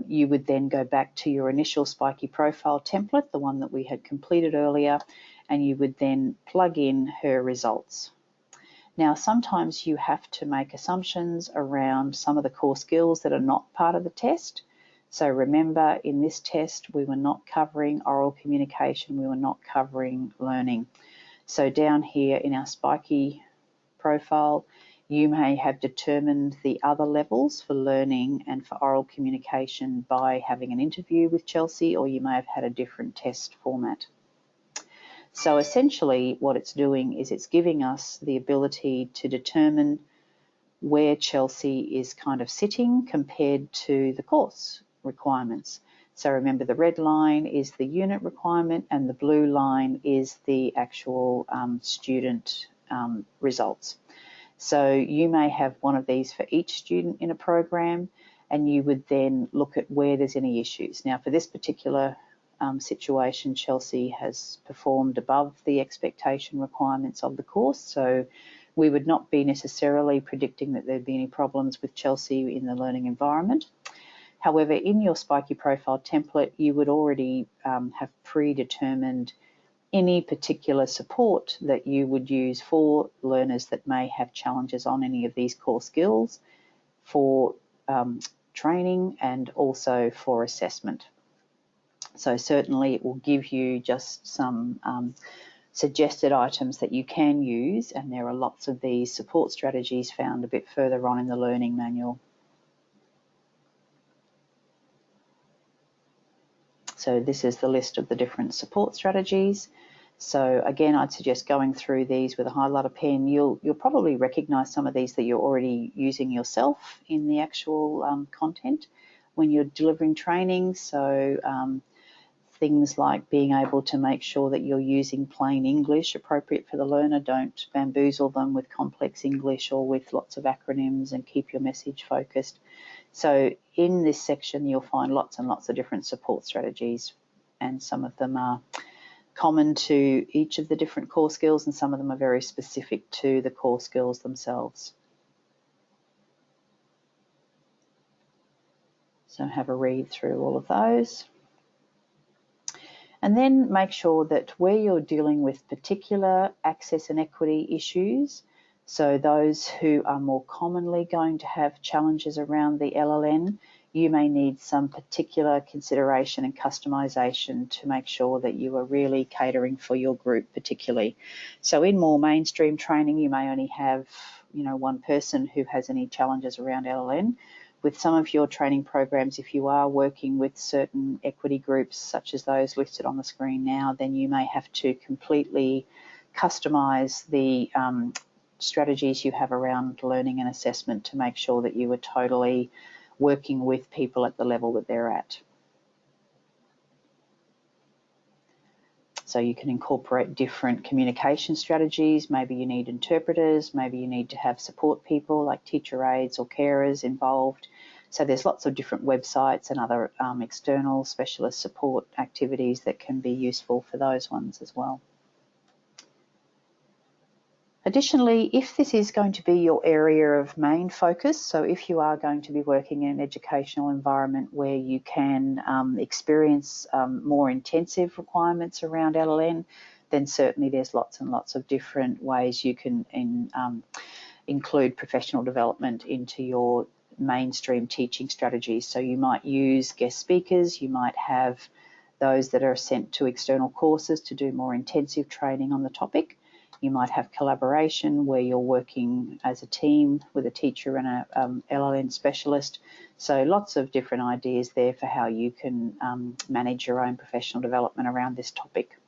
you would then go back to your initial spiky profile template, the one that we had completed earlier, and you would then plug in her results. Now, sometimes you have to make assumptions around some of the core skills that are not part of the test. So remember, in this test, we were not covering oral communication, we were not covering learning. So down here in our spiky profile, you may have determined the other levels for learning and for oral communication by having an interview with Chelsea, or you may have had a different test format. So essentially what it's doing is it's giving us the ability to determine where Chelsea is kind of sitting compared to the course requirements. So remember, the red line is the unit requirement and the blue line is the actual student results. So you may have one of these for each student in a program, and you would then look at where there's any issues. Now, for this particular situation, Chelsea has performed above the expectation requirements of the course, so we would not be necessarily predicting that there'd be any problems with Chelsea in the learning environment. However, in your spiky profile template, you would already have predetermined any particular support that you would use for learners that may have challenges on any of these core skills for training and also for assessment. So certainly it will give you just some suggested items that you can use, and there are lots of these support strategies found a bit further on in the learning manual. So this is the list of the different support strategies. So again, I'd suggest going through these with a highlighter pen. You'll probably recognise some of these that you're already using yourself in the actual content when you're delivering training. So things like being able to make sure that you're using plain English appropriate for the learner. Don't bamboozle them with complex English or with lots of acronyms, and keep your message focused. So in this section, you'll find lots and lots of different support strategies, and some of them are common to each of the different core skills, and some of them are very specific to the core skills themselves. So have a read through all of those. And then make sure that where you're dealing with particular access and equity issues, so those who are more commonly going to have challenges around the LLN, you may need some particular consideration and customization to make sure that you are really catering for your group particularly. So in more mainstream training, you may only have, one person who has any challenges around LLN. With some of your training programs, if you are working with certain equity groups, such as those listed on the screen now, then you may have to completely customize the strategies you have around learning and assessment to make sure that you are totally working with people at the level that they're at. So you can incorporate different communication strategies. Maybe you need interpreters, maybe you need to have support people like teacher aides or carers involved. So there's lots of different websites and other external specialist support activities that can be useful for those ones as well. Additionally, if this is going to be your area of main focus, so if you are going to be working in an educational environment where you can experience more intensive requirements around LLN, then certainly there's lots and lots of different ways you can include professional development into your mainstream teaching strategies. So you might use guest speakers, you might have those that are sent to external courses to do more intensive training on the topic. You might have collaboration where you're working as a team with a teacher and a LLN specialist. So lots of different ideas there for how you can manage your own professional development around this topic.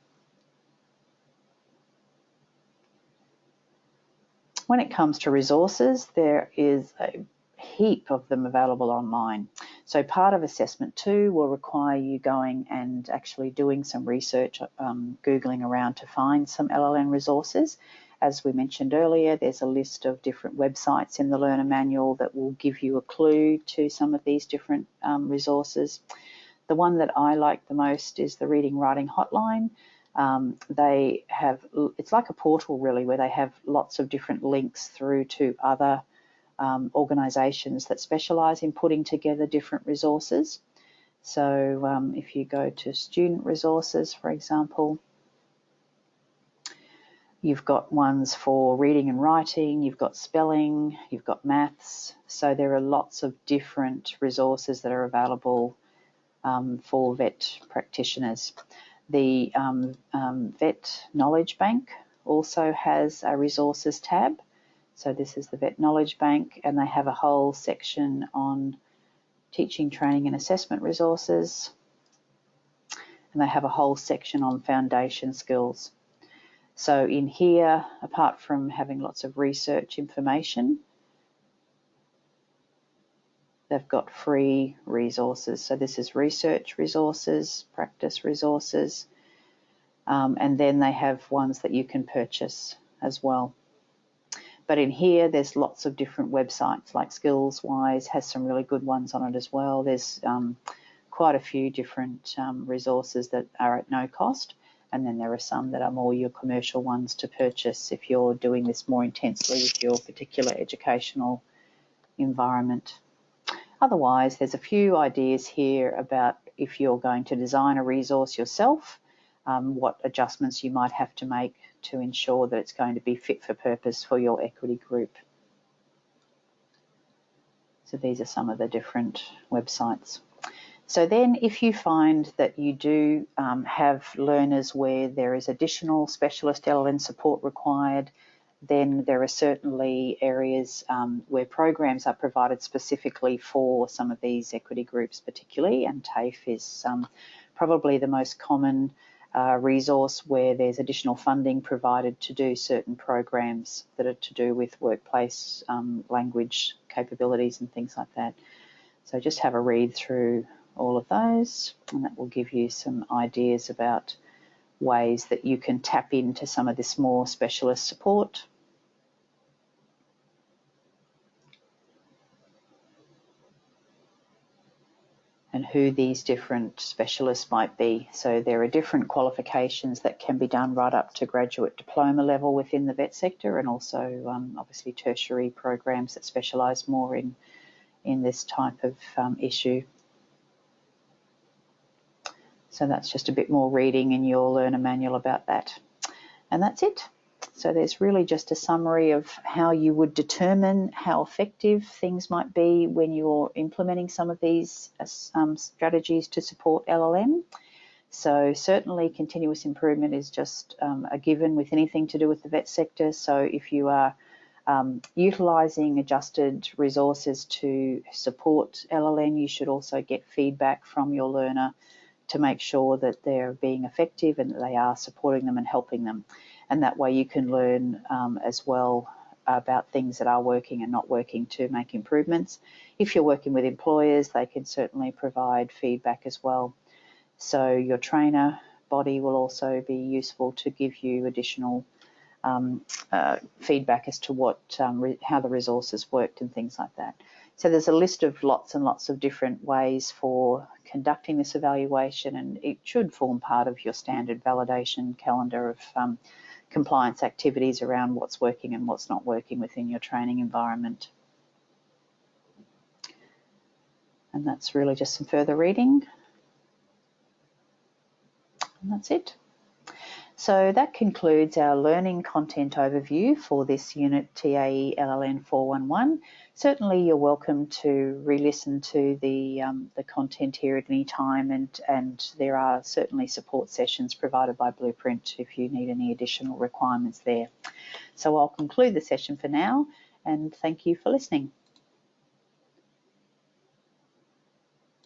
When it comes to resources, there is a heap of them available online. So part of Assessment 2 will require you going and actually doing some research, Googling around to find some LLN resources. As we mentioned earlier, there's a list of different websites in the Learner Manual that will give you a clue to some of these different resources. The one that I like the most is the Reading Writing Hotline. They have, it's like a portal really, where they have lots of different links through to other organisations that specialise in putting together different resources. So if you go to student resources, for example, you've got ones for reading and writing, you've got spelling, you've got maths. So there are lots of different resources that are available for vet practitioners. The Vet Knowledge Bank also has a resources tab. So this is the Vet Knowledge Bank, and they have a whole section on teaching, training and assessment resources. And they have a whole section on foundation skills. So in here, apart from having lots of research information, they've got free resources. So this is research resources, practice resources, and then they have ones that you can purchase as well. But in here, there's lots of different websites, like SkillsWise has some really good ones on it as well. There's quite a few different resources that are at no cost, and then there are some that are more your commercial ones to purchase if you're doing this more intensely with your particular educational environment. Otherwise, there's a few ideas here about if you're going to design a resource yourself, what adjustments you might have to make to ensure that it's going to be fit for purpose for your equity group. So these are some of the different websites. So then if you find that you do have learners where there is additional specialist LLN support required, then there are certainly areas where programs are provided specifically for some of these equity groups particularly, and TAFE is probably the most common resource where there's additional funding provided to do certain programs that are to do with workplace language capabilities and things like that. So just have a read through all of those, and that will give you some ideas about ways that you can tap into some of this more specialist support. And who these different specialists might be. So there are different qualifications that can be done right up to graduate diploma level within the vet sector, and also obviously tertiary programs that specialise more in this type of issue. So that's just a bit more reading in your learner manual about that. And that's it. So there's really just a summary of how you would determine how effective things might be when you're implementing some of these strategies to support LLM. So certainly continuous improvement is just a given with anything to do with the vet sector. So if you are utilising adjusted resources to support LLM, you should also get feedback from your learner to make sure that they're being effective and that they are supporting them and helping them. And that way you can learn as well about things that are working and not working to make improvements. If you're working with employers, they can certainly provide feedback as well. So your trainer body will also be useful to give you additional feedback as to what how the resources worked and things like that. So there's a list of lots and lots of different ways for conducting this evaluation, and it should form part of your standard validation calendar of compliance activities around what's working and what's not working within your training environment. And that's really just some further reading. And that's it. So that concludes our learning content overview for this unit TAE LLN 411. Certainly you're welcome to re-listen to the content here at any time, and there are certainly support sessions provided by Blueprint if you need any additional requirements there. So I'll conclude the session for now, and thank you for listening.